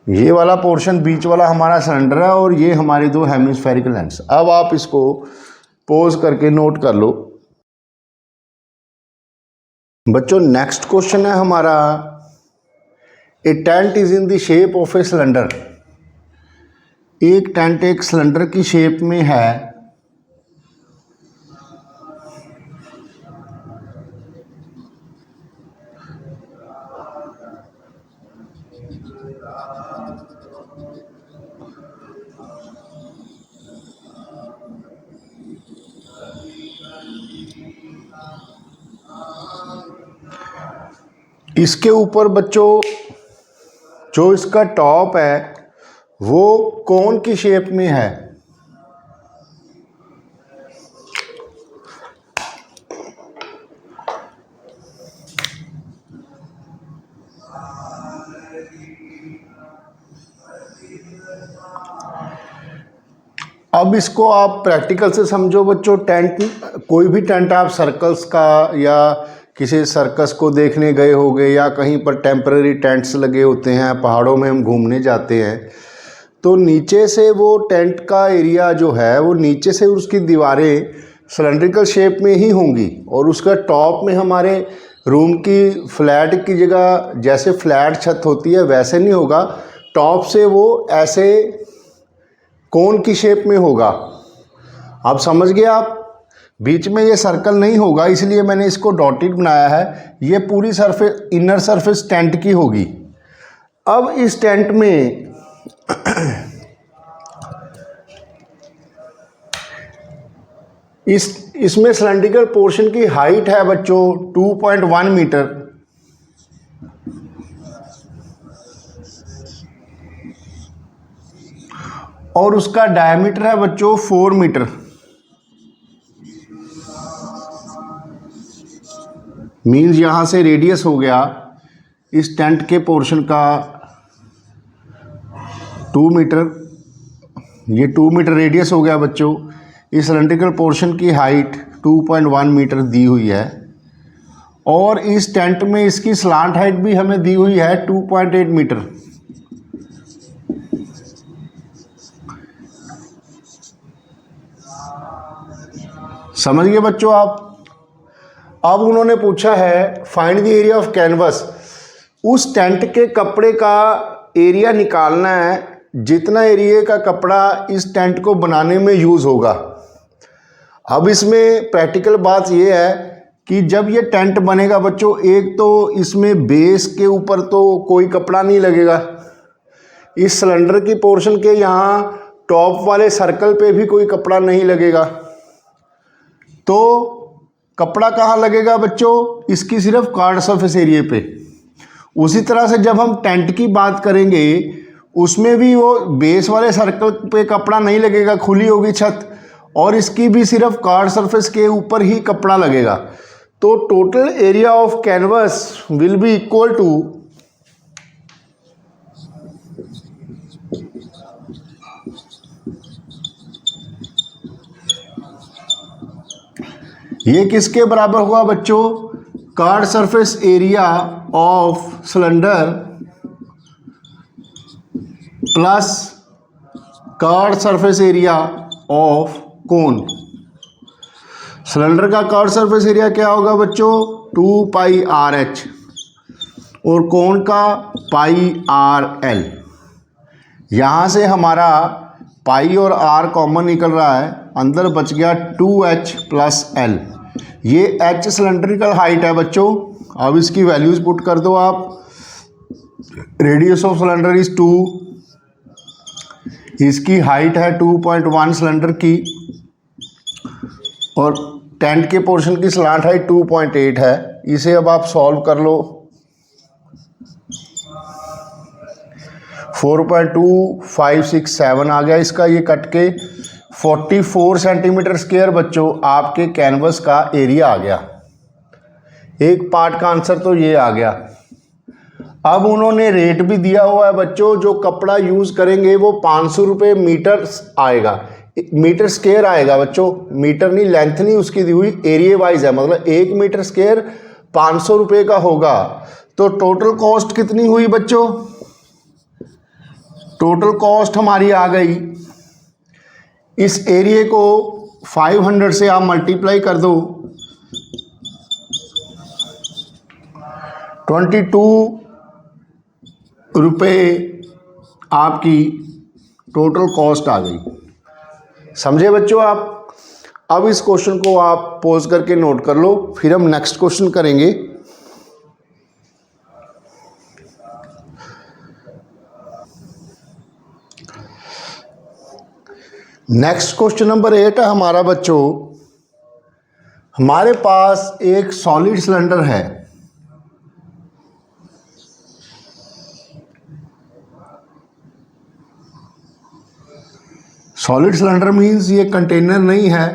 ये वाला पोर्शन बीच वाला हमारा सिलेंडर है और ये हमारे दो हेमिस्फेरिकल एंड्स। अब आप इसको पोज करके नोट कर लो। बच्चों नेक्स्ट क्वेश्चन है हमारा, a tent is in the shape of a cylinder. एक टेंट एक सिलेंडर की शेप में है। इसके ऊपर बच्चों जो इसका टॉप है वो कोन की शेप में है। अब इसको आप प्रैक्टिकल से समझो बच्चों। टेंट, कोई भी टेंट आप सर्कल्स का या किसी सर्कस को देखने गए होंगे या कहीं पर टेम्पररी टेंट्स लगे होते हैं, पहाड़ों में हम घूमने जाते हैं, तो नीचे से वो टेंट का एरिया जो है वो नीचे से उसकी दीवारें सिलेंड्रिकल शेप में ही होंगी और उसका टॉप में हमारे रूम की फ्लैट की जगह जैसे फ्लैट छत होती है वैसे नहीं होगा, टॉप से वो ऐसे कोन की शेप में होगा। आप समझ गए आप? बीच में ये सर्कल नहीं होगा इसलिए मैंने इसको डॉटेड बनाया है। ये पूरी सरफेस इनर सरफेस टेंट की होगी। अब इस टेंट में इसमें सिलेंड्रिकल पोर्शन की हाइट है बच्चों 2.1 मीटर और उसका डायमीटर है बच्चों 4 मीटर। मीन्स यहाँ से रेडियस हो गया इस टेंट के पोर्शन का 2 मीटर। ये 2 मीटर रेडियस हो गया बच्चों। इस सिलेंड्रिकल पोर्शन की हाइट 2.1 मीटर दी हुई है और इस टेंट में इसकी स्लांट हाइट भी हमें दी हुई है 2.8 मीटर। समझ गए बच्चों आप? अब उन्होंने पूछा है find the area of canvas. उस टेंट के कपड़े का एरिया निकालना है, जितना एरिया का कपड़ा इस टेंट को बनाने में यूज़ होगा। अब इसमें प्रैक्टिकल बात यह है कि जब ये टेंट बनेगा बच्चों, एक तो इसमें बेस के ऊपर तो कोई कपड़ा नहीं लगेगा, इस सिलेंडर की पोर्शन के यहाँ टॉप वाले सर्कल पे भी कोई कपड़ा नहीं लगेगा। तो कपड़ा कहाँ लगेगा बच्चों? इसकी सिर्फ कार्ड सरफेस एरिया पे। उसी तरह से जब हम टेंट की बात करेंगे उसमें भी वो बेस वाले सर्कल पे कपड़ा नहीं लगेगा, खुली होगी छत, और इसकी भी सिर्फ कार्ड सरफेस के ऊपर ही कपड़ा लगेगा। तो total area of canvas will be equal to ये किसके बराबर हुआ बच्चों? Curve surface area of cylinder plus curve surface area of cone. Cylinder का कर्व सरफेस एरिया क्या होगा बच्चों? 2πRH और कोन का πRL। यहाँ से हमारा पाई और आर कॉमन निकल रहा है, अंदर बच गया 2H प्लस L। ये H सिलेंड्रिकल हाइट है बच्चों। अब इसकी वैल्यूज पुट कर दो आप। रेडियस ऑफ सिलेंडर इज 2, इसकी हाइट है 2.1 सिलेंडर की, और टेंट के पोर्शन की स्लांट हाइट 2.8 है। इसे अब आप सॉल्व कर लो। 4.2567 आ गया इसका, ये कट के 44 सेंटीमीटर स्क्वायर बच्चों आपके कैनवस का एरिया आ गया। एक पार्ट का आंसर तो ये आ गया। अब उन्होंने रेट भी दिया हुआ है बच्चों, जो कपड़ा यूज़ करेंगे वो 500 रुपये मीटर आएगा, मीटर स्क्वायर आएगा बच्चों, मीटर नहीं, लेंथ नहीं उसकी दी हुई, एरिया वाइज है, मतलब 1 मीटर स्क्वायर 500 रुपये का होगा। तो टोटल कॉस्ट कितनी हुई बच्चों? टोटल कॉस्ट हमारी आ गई, इस एरिया को 500 से आप मल्टीप्लाई कर दो, 22 रुपये आपकी टोटल कॉस्ट आ गई। समझे बच्चों आप? अब इस क्वेश्चन को आप पॉज करके नोट कर लो, फिर हम नेक्स्ट क्वेश्चन करेंगे। नेक्स्ट क्वेश्चन नंबर 8 है हमारा बच्चों। हमारे पास एक सॉलिड सिलेंडर है, सॉलिड सिलेंडर मीन्स ये कंटेनर नहीं है,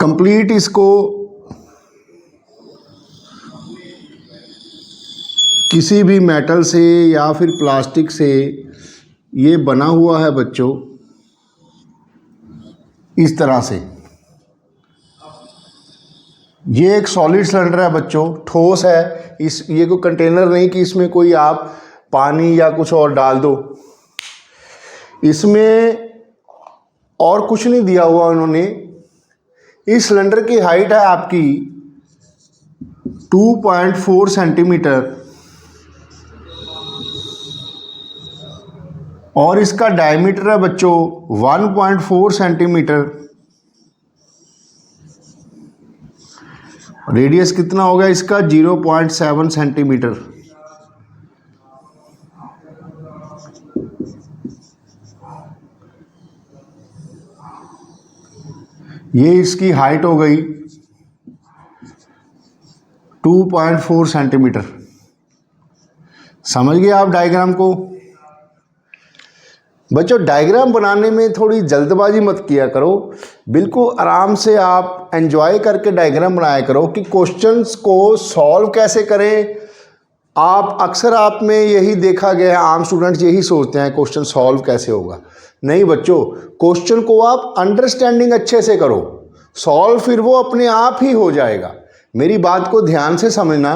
कंप्लीट इसको किसी भी मेटल से या फिर प्लास्टिक से ये बना हुआ है बच्चों, इस तरह से। ये एक सॉलिड सिलेंडर है बच्चों, ठोस है, ये कोई कंटेनर नहीं कि इसमें कोई आप पानी या कुछ और डाल दो। इसमें और कुछ नहीं दिया हुआ उन्होंने। इस सिलेंडर की हाइट है आपकी 2.4 सेंटीमीटर और इसका डायमीटर है बच्चों 1.4 सेंटीमीटर। रेडियस कितना होगा इसका? 0.7 सेंटीमीटर। ये इसकी हाइट हो गई 2.4 सेंटीमीटर। समझ गए आप डायग्राम को? बच्चों डायग्राम बनाने में थोड़ी जल्दबाजी मत किया करो, बिल्कुल आराम से आप एंजॉय करके डायग्राम बनाया करो कि क्वेश्चंस को सॉल्व कैसे करें। आप अक्सर आप में यही देखा गया है, आम स्टूडेंट्स यही सोचते हैं क्वेश्चन सॉल्व कैसे होगा। नहीं बच्चों, क्वेश्चन को आप अंडरस्टैंडिंग अच्छे से करो, सॉल्व फिर वो अपने आप ही हो जाएगा। मेरी बात को ध्यान से समझना।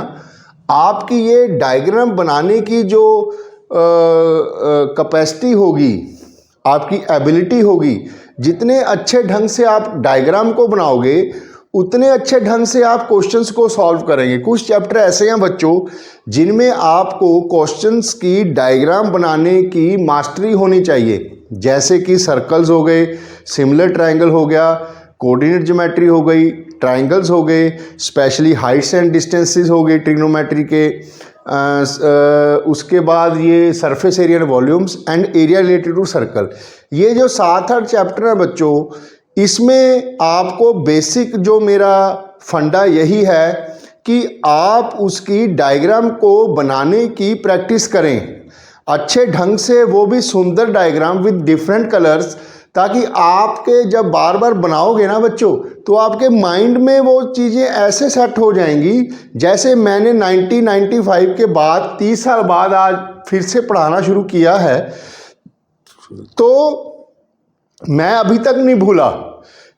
आपकी ये डायग्राम बनाने की जो कैपेसिटी होगी, आपकी एबिलिटी होगी, जितने अच्छे ढंग से आप डायग्राम को बनाओगे उतने अच्छे ढंग से आप क्वेश्चंस को सॉल्व करेंगे। कुछ चैप्टर ऐसे हैं बच्चों जिनमें आपको क्वेश्चंस की डायग्राम बनाने की मास्टरी होनी चाहिए, जैसे कि सर्कल्स हो गए, सिमिलर ट्रायंगल हो गया, कोऑर्डिनेट ज्योमेट्री हो गई, ट्रायंगल्स हो गए, स्पेशली हाइट्स एंड डिस्टेंसेस हो गए ट्रिग्नोमेट्री के, उसके बाद ये surface area and volumes and area related to circle. ये जो 7-8 चैप्टर है बच्चों, इसमें आपको बेसिक जो मेरा फंडा यही है कि आप उसकी डायग्राम को बनाने की प्रैक्टिस करें अच्छे ढंग से, वो भी सुंदर डायग्राम विद डिफरेंट कलर्स, ताकि आपके जब बार बार बनाओगे ना बच्चों तो आपके माइंड में वो चीज़ें ऐसे सेट हो जाएंगी जैसे मैंने 1995 के बाद 30 साल बाद आज फिर से पढ़ाना शुरू किया है। तो मैं अभी तक नहीं भूला।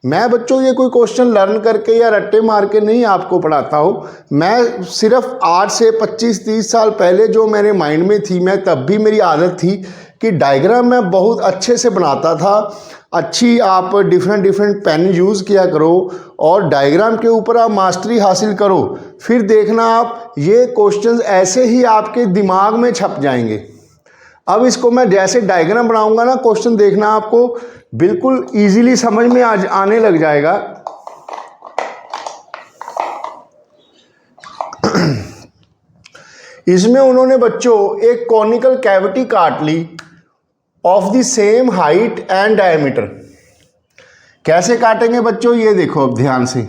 मैं बच्चों ये कोई क्वेश्चन लर्न करके या रट्टे मार के नहीं आपको पढ़ाता हूँ। मैं सिर्फ आज से 25-30 साल पहले जो मेरे माइंड में थी, मैं तब भी मेरी आदत थी कि डायग्राम मैं बहुत अच्छे से बनाता था। अच्छी आप डिफरेंट पेन यूज़ किया करो और डायग्राम के ऊपर आप मास्टरी हासिल करो, फिर देखना आप ये क्वेश्चंस ऐसे ही आपके दिमाग में छप जाएंगे। अब इसको मैं जैसे डायग्राम बनाऊंगा ना, क्वेश्चन देखना आपको बिल्कुल इजीली समझ में आने लग जाएगा। इसमें उन्होंने बच्चों एक कॉनिकल कैविटी काट ली of the same height and diameter. कैसे काटेंगे बच्चों, ये देखो अब ध्यान से।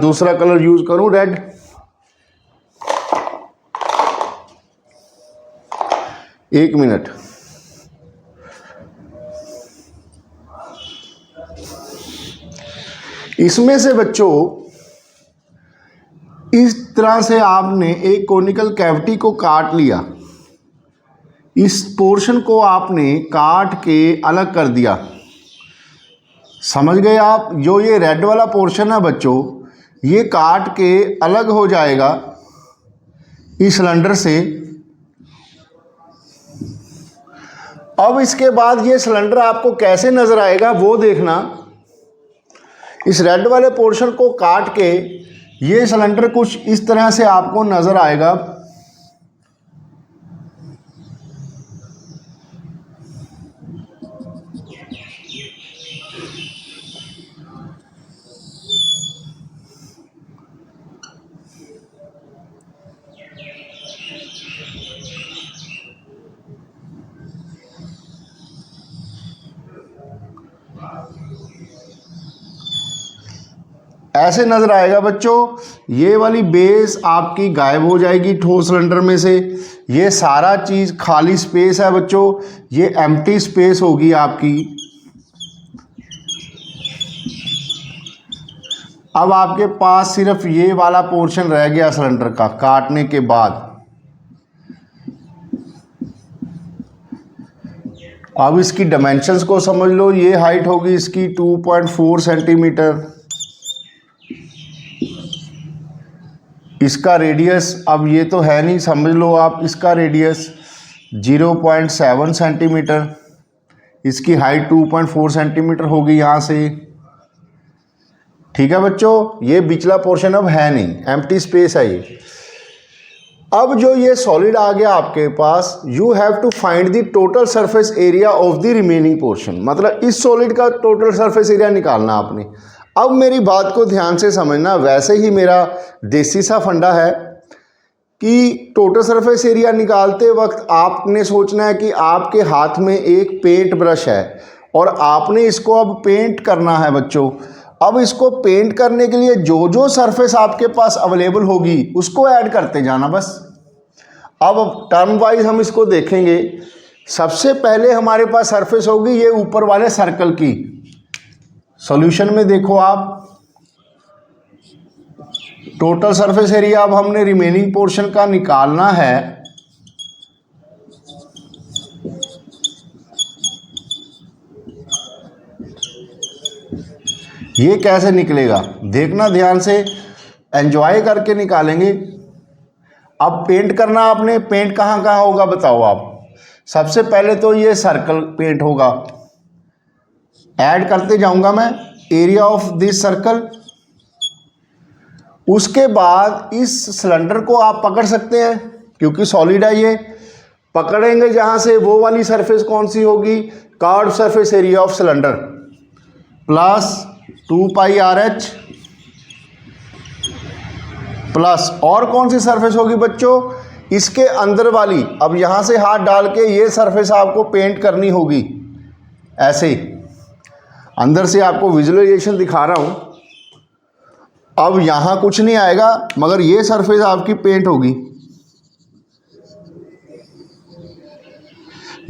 दूसरा कलर यूज करूं, रेड। एक मिनट। इसमें से बच्चों इस तरह से आपने एक कॉनिकल कैविटी को काट लिया, इस पोर्शन को आपने काट के अलग कर दिया। समझ गए आप? जो ये रेड वाला पोर्शन है बच्चों, ये काट के अलग हो जाएगा इस सिलेंडर से। अब इसके बाद ये सिलेंडर आपको कैसे नजर आएगा वो देखना। इस रेड वाले पोर्शन को काट के ये सिलेंडर कुछ इस तरह से आपको नजर आएगा। ऐसे नजर आएगा बच्चों। ये वाली बेस आपकी गायब हो जाएगी ठोस सिलेंडर में से। ये सारा चीज खाली स्पेस है बच्चों, ये एम्प्टी स्पेस होगी आपकी। अब आपके पास सिर्फ ये वाला पोर्शन रह गया सिलेंडर का काटने के बाद। अब इसकी डायमेंशंस को समझ लो। ये हाइट होगी इसकी 2.4 सेंटीमीटर। इसका रेडियस, अब ये तो है नहीं, समझ लो आप, इसका रेडियस 0.7 सेंटीमीटर। इसकी हाइट 2.4 सेंटीमीटर होगी यहाँ से। ठीक है बच्चों, ये बिचला पोर्शन अब है नहीं, एम्प्टी स्पेस है ये। अब जो ये सॉलिड आ गया आपके पास, you have to find the total surface area of the remaining portion. मतलब इस सॉलिड का टोटल सरफेस एरिया निकालना आपने। अब मेरी बात को ध्यान से समझना। वैसे ही मेरा देसी सा फंडा है कि टोटल सरफेस एरिया निकालते वक्त आपने सोचना है कि आपके हाथ में एक पेंट ब्रश है और आपने इसको अब पेंट करना है बच्चों। अब इसको पेंट करने के लिए जो जो सरफेस आपके पास अवेलेबल होगी उसको ऐड करते जाना बस। अब टर्म वाइज हम इसको देखेंगे। सबसे पहले हमारे पास सरफेस होगी ये ऊपर वाले सर्कल की। सॉल्यूशन में देखो आप, टोटल सरफेस एरिया अब हमने रिमेनिंग पोर्शन का निकालना है। ये कैसे निकलेगा देखना ध्यान से, एंजॉय करके निकालेंगे। अब पेंट करना आपने। पेंट कहाँ कहाँ होगा बताओ आप। सबसे पहले तो ये सर्कल पेंट होगा। ऐड करते जाऊंगा मैं एरिया ऑफ दिस सर्कल। उसके बाद इस सिलेंडर को आप पकड़ सकते हैं क्योंकि सॉलिड है ये। पकड़ेंगे जहां से वो वाली सरफेस कौन सी होगी, curve surface area of cylinder plus 2πRH plus और कौन सी सरफेस होगी बच्चों, इसके अंदर वाली। अब यहां से हाथ डाल के ये सरफेस आपको पेंट करनी होगी ऐसे ही। अंदर से आपको विजुअलाइजेशन दिखा रहा हूं। अब यहां कुछ नहीं आएगा मगर ये सरफेस आपकी पेंट होगी।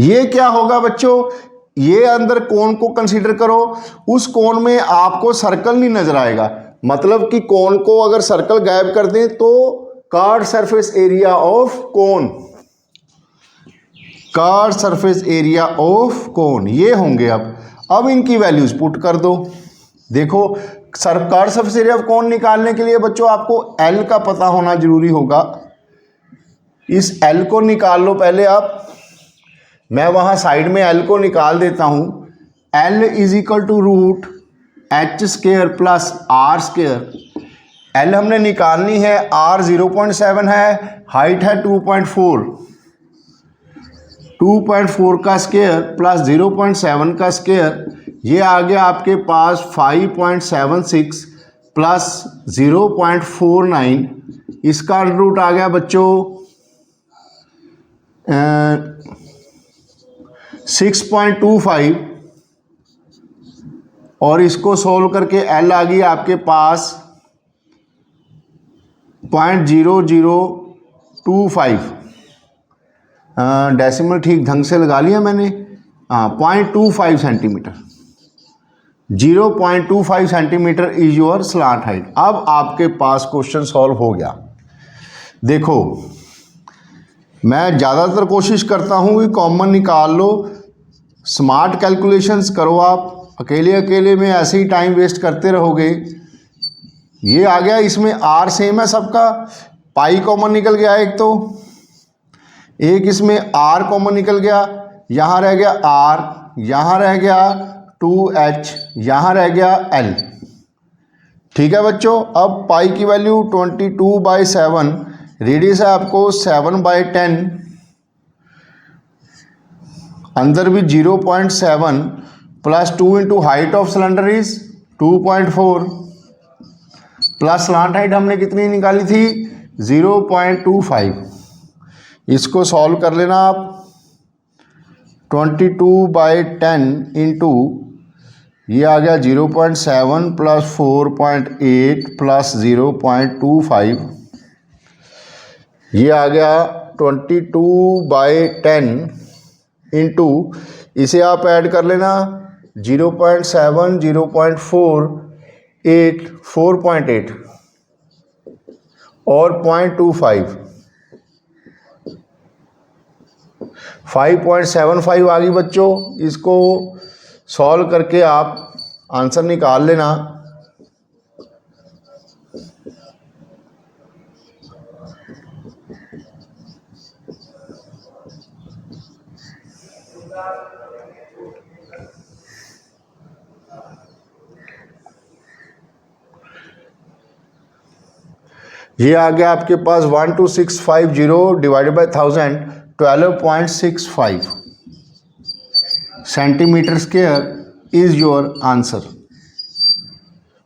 ये क्या होगा बच्चों, ये अंदर कोन को कंसीडर करो। उस कोन में आपको सर्कल नहीं नजर आएगा। मतलब कि कोन को अगर सर्कल गायब कर दें तो curved surface area of cone. Curve surface area of कोन, ये होंगे। अब इनकी वैल्यूज पुट कर दो। देखो कर्व सरफेस एरिया ऑफ कोन निकालने के लिए बच्चों आपको एल का पता होना जरूरी होगा। इस एल को निकाल लो पहले आप। मैं वहाँ साइड में एल को निकाल देता हूँ। L is equal to root H square plus R square. L हमने निकालनी है, आर 0.7 है, हाइट है 2.4, 2.4 का स्क्वायर प्लस 0.7 का स्क्वायर, ये आ गया आपके पास 5.76 प्लस 0.49, इसका रूट आ गया बच्चों 6.25, और इसको सोल्व करके एल आ गई आपके पास 0.0025। डेसिमल ठीक ढंग से लगा लिया मैंने। 0.25 centimetre, 0.25 centimetre is your slant height. अब आपके पास क्वेश्चन सॉल्व हो गया। देखो मैं ज़्यादातर कोशिश करता हूँ कि कॉमन निकाल लो, स्मार्ट कैलकुलेशंस करो। आप अकेले अकेले में ऐसे ही टाइम वेस्ट करते रहोगे। ये आ गया, इसमें आर सेम है सबका, पाई कॉमन निकल गया एक, तो एक इसमें आर कॉमन निकल गया, यहाँ रह गया आर, यहाँ रह गया 2h, यहाँ रह गया l। ठीक है बच्चों। अब पाई की वैल्यू 22/7, रेडियस है आपको 7/10, अंदर भी 0.7 plus 2 into height of cylinder is 2.4 plus slant height हमने कितनी निकाली थी 0.25। इसको सॉल्व कर लेना आप। 22/10 इंटू ये आ गया 0.7 प्लस 4.8 प्लस 0.25, ये आ गया 22/10 इंटू, इसे आप ऐड कर लेना 0.7, 0.4, 8, 4.8 और 0.25, 5.75 आ गई बच्चों। इसको सॉल्व करके आप आंसर निकाल लेना। ये आ गया आपके पास 12650 divided by 1000, 12.65 centimetre square is your answer.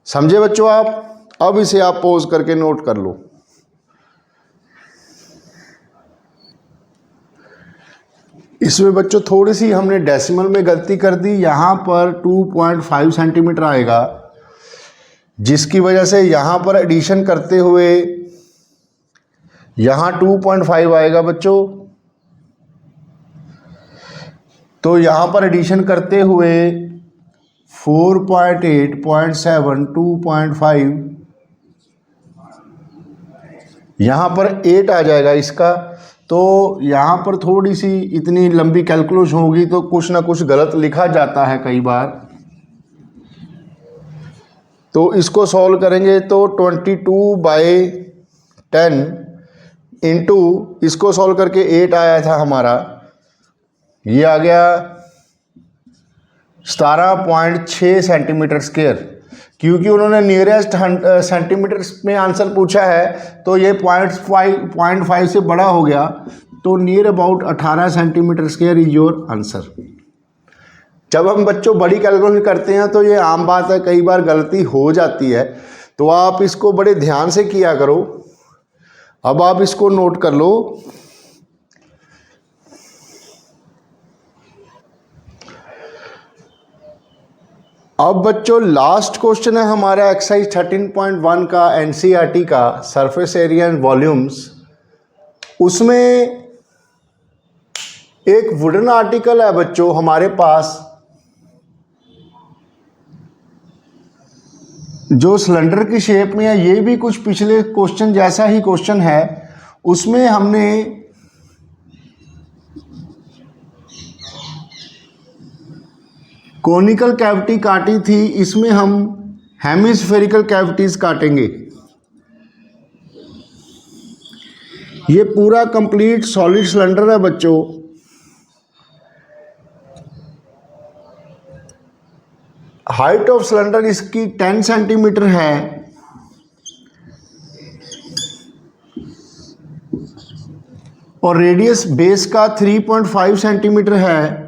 समझे बच्चों आप? अब इसे आप पॉज करके नोट कर लो। इसमें बच्चों थोड़ी सी हमने डेसिमल में गलती कर दी, यहाँ पर 2.5 सेंटीमीटर आएगा, जिसकी वजह से यहाँ पर एडिशन करते हुए यहाँ 2.5 आएगा बच्चों, तो यहाँ पर एडिशन करते हुए 4.8, 0.7, 2.5, यहाँ पर 8 आ जाएगा इसका। तो यहाँ पर थोड़ी सी इतनी लंबी कैलकुलेशन होगी तो कुछ ना कुछ गलत लिखा जाता है कई बार। तो इसको सॉल्व करेंगे तो 22/10 इंटू, इसको सॉल्व करके 8 आया था हमारा, ये आ गया 17.6 सेंटीमीटर स्क्वायर। क्योंकि उन्होंने नियरेस्ट सेंटीमीटर में आंसर पूछा है तो ये 0.5 से बड़ा हो गया, तो near about 18 centimetre square is your answer. जब हम बच्चों बड़ी कैलकुलेशन करते हैं तो ये आम बात है, कई बार गलती हो जाती है, तो आप इसको बड़े ध्यान से किया करो। अब आप इसको नोट कर लो। अब बच्चों लास्ट क्वेश्चन है हमारा एक्सरसाइज 13.1 का, एनसीईआरटी का, सरफेस एरिया एंड वॉल्यूम्स। उसमें एक वुडन आर्टिकल है बच्चों हमारे पास, जो सिलेंडर की शेप में है। ये भी कुछ पिछले क्वेश्चन जैसा ही क्वेश्चन है। उसमें हमने कोनिकल कैविटी काटी थी, इसमें हम हेमिस्फेरिकल कैविटीज काटेंगे। ये पूरा कंप्लीट सॉलिड सिलेंडर है बच्चों। हाइट ऑफ सिलेंडर इसकी 10 सेंटीमीटर है। और रेडियस बेस का 3.5 सेंटीमीटर है।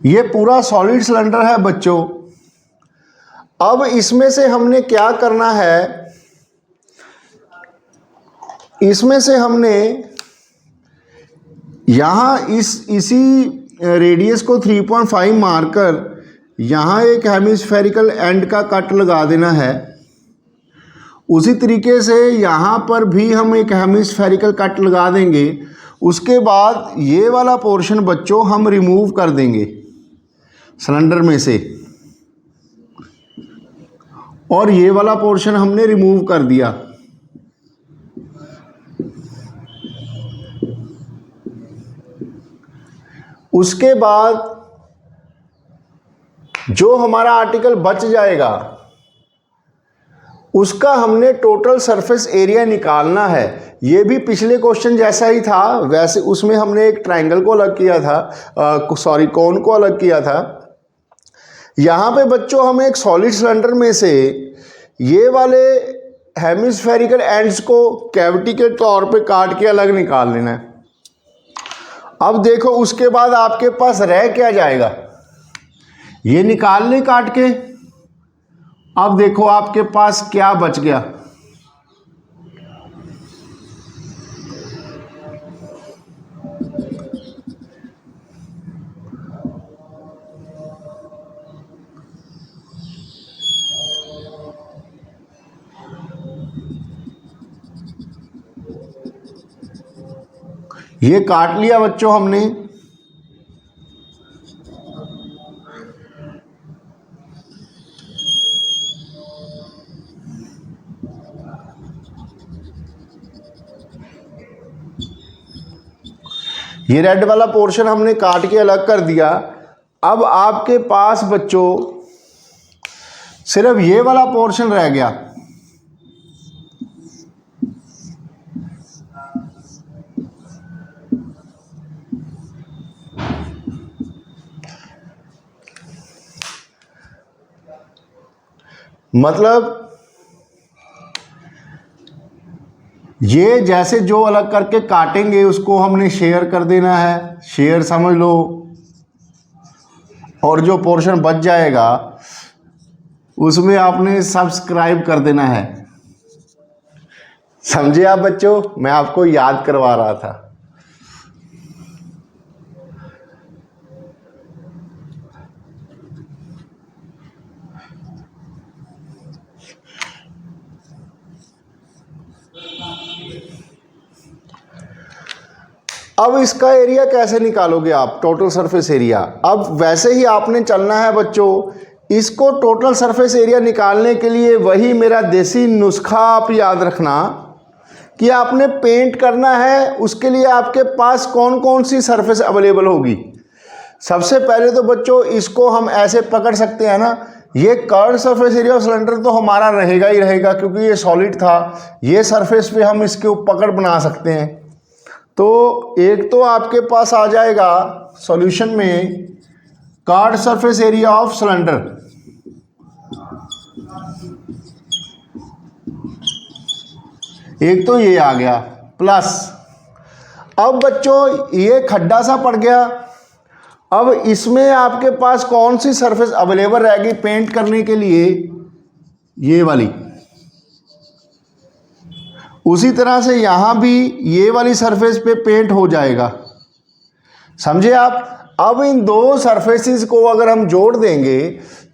ये पूरा सॉलिड सिलेंडर है बच्चों। अब इसमें से हमने क्या करना है, इसमें से हमने यहाँ इसी रेडियस को 3.5 मारकर यहाँ एक हेमिस्फेरिकल एंड का कट लगा देना है। उसी तरीके से यहाँ पर भी हम एक हेमिस्फेरिकल कट लगा देंगे। उसके बाद ये वाला पोर्शन बच्चों हम रिमूव कर देंगे सिलेंडर में से, और ये वाला पोर्शन हमने रिमूव कर दिया। उसके बाद जो हमारा आर्टिकल बच जाएगा उसका हमने टोटल सरफेस एरिया निकालना है। ये भी पिछले क्वेश्चन जैसा ही था, वैसे उसमें हमने एक ट्रायंगल को अलग किया था, कोन को अलग किया था। यहाँ पे बच्चों हमें एक सॉलिड सिलेंडर में से ये वाले हेमिस्फेरिकल एंड्स को कैविटी के तौर पे काट के अलग निकाल लेना है। अब देखो उसके बाद आपके पास रह क्या जाएगा, ये निकाल ले काट के। अब देखो आपके पास क्या बच गया। ये काट लिया बच्चों हमने। ये रेड वाला पोर्शन हमने काट के अलग कर दिया। अब आपके पास बच्चों सिर्फ ये वाला पोर्शन रह गया। मतलब ये जैसे जो अलग करके काटेंगे उसको हमने शेयर कर देना है, शेयर समझ लो। और जो पोर्शन बच जाएगा उसमें आपने सब्सक्राइब कर देना है। समझे आप बच्चों, मैं आपको याद करवा रहा था। अब इसका एरिया कैसे निकालोगे आप, टोटल सरफेस एरिया। अब वैसे ही आपने चलना है बच्चों, इसको टोटल सरफेस एरिया निकालने के लिए वही मेरा देसी नुस्खा आप याद रखना कि आपने पेंट करना है। उसके लिए आपके पास कौन कौन सी सरफेस अवेलेबल होगी। सबसे पहले तो बच्चों इसको हम ऐसे पकड़ सकते हैं ना, ये curve surface area of cylinder तो हमारा रहेगा ही रहेगा क्योंकि ये सॉलिड था। ये सरफेस पे हम इसके पकड़ बना सकते हैं। तो एक तो आपके पास आ जाएगा सॉल्यूशन में curved surface area of cylinder. एक तो ये आ गया प्लस। अब बच्चों ये खड्डा सा पड़ गया। अब इसमें आपके पास कौन सी सरफेस अवेलेबल रहेगी पेंट करने के लिए, ये वाली। उसी तरह से यहाँ भी ये वाली सरफेस पे पेंट हो जाएगा। समझे आप। अब इन दो सरफेसेस को अगर हम जोड़ देंगे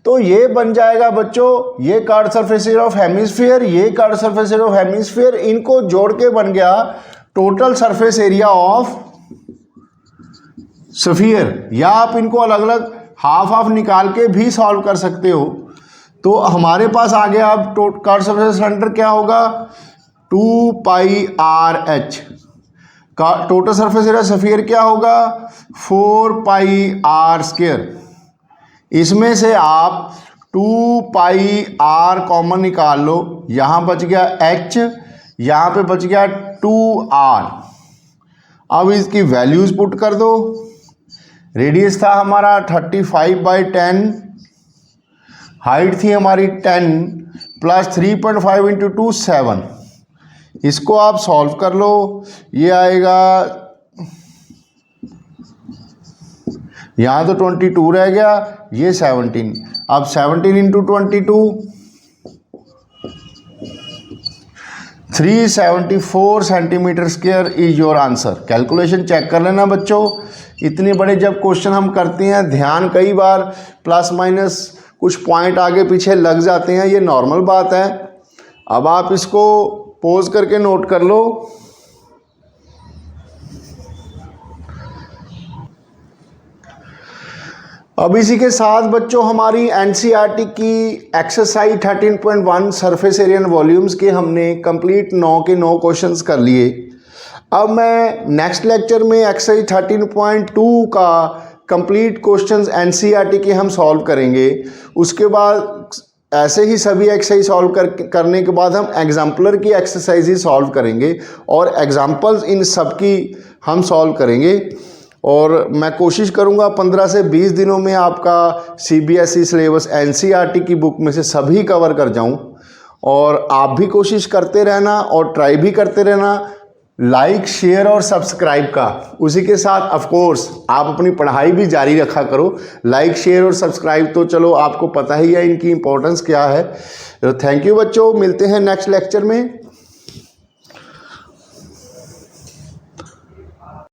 तो ये बन जाएगा बच्चों, ये curved surface area of hemisphere, ये curved surface area of hemisphere. इनको जोड़ के बन गया total surface area of sphere. या आप इनको अलग अलग हाफ हाफ निकाल के भी सॉल्व कर सकते हो। तो हमारे पास आ गया अब कर्व्ड सरफेस सिलेंडर क्या होगा, 2πRh। का टोटल सरफेस एरिया सफियर क्या होगा 4πr²। इसमें से आप 2πr कॉमन निकाल लो, यहाँ बच गया h, यहाँ पे बच गया 2r। अब इसकी वैल्यूज पुट कर दो। रेडियस था हमारा 35/10, हाइट थी हमारी 10 प्लस 3.5 इंटू 2 7। इसको आप सॉल्व कर लो, ये आएगा, यहाँ तो 22 रह गया, ये 17। अब 17 into 22 374 centimetre square is your answer. Calculation check कर लेना बच्चों। इतने बड़े जब क्वेश्चन हम करते हैं, ध्यान कई बार प्लस माइनस कुछ पॉइंट आगे पीछे लग जाते हैं, ये नॉर्मल बात है। अब आप इसको पॉज करके नोट कर लो। अब इसी के साथ बच्चों हमारी एनसीईआरटी की exercise 13.1 surface area and volumes के हमने कंप्लीट 9 के 9 क्वेश्चंस कर लिए। अब मैं नेक्स्ट लेक्चर में एक्सरसाइज 13.2 का कंप्लीट क्वेश्चंस एनसीईआरटी के हम सॉल्व करेंगे। उसके बाद ऐसे ही सभी एक्सरसाइज सॉल्व करने के बाद हम एग्जाम्पलर की एक्सरसाइज ही सॉल्व करेंगे और एग्जाम्पल्स इन सब की हम सॉल्व करेंगे। और मैं कोशिश करूंगा 15 से 20 दिनों में आपका सीबीएसई सिलेबस एनसीईआरटी की बुक में से सभी कवर कर जाऊं। और आप भी कोशिश करते रहना और ट्राई भी करते रहना, लाइक शेयर और सब्सक्राइब का। उसी के साथ ऑफ कोर्स आप अपनी पढ़ाई भी जारी रखा करो। लाइक शेयर और सब्सक्राइब तो चलो आपको पता ही है इनकी इंपॉर्टेंस क्या है। तो थैंक यू बच्चों, मिलते हैं नेक्स्ट लेक्चर में।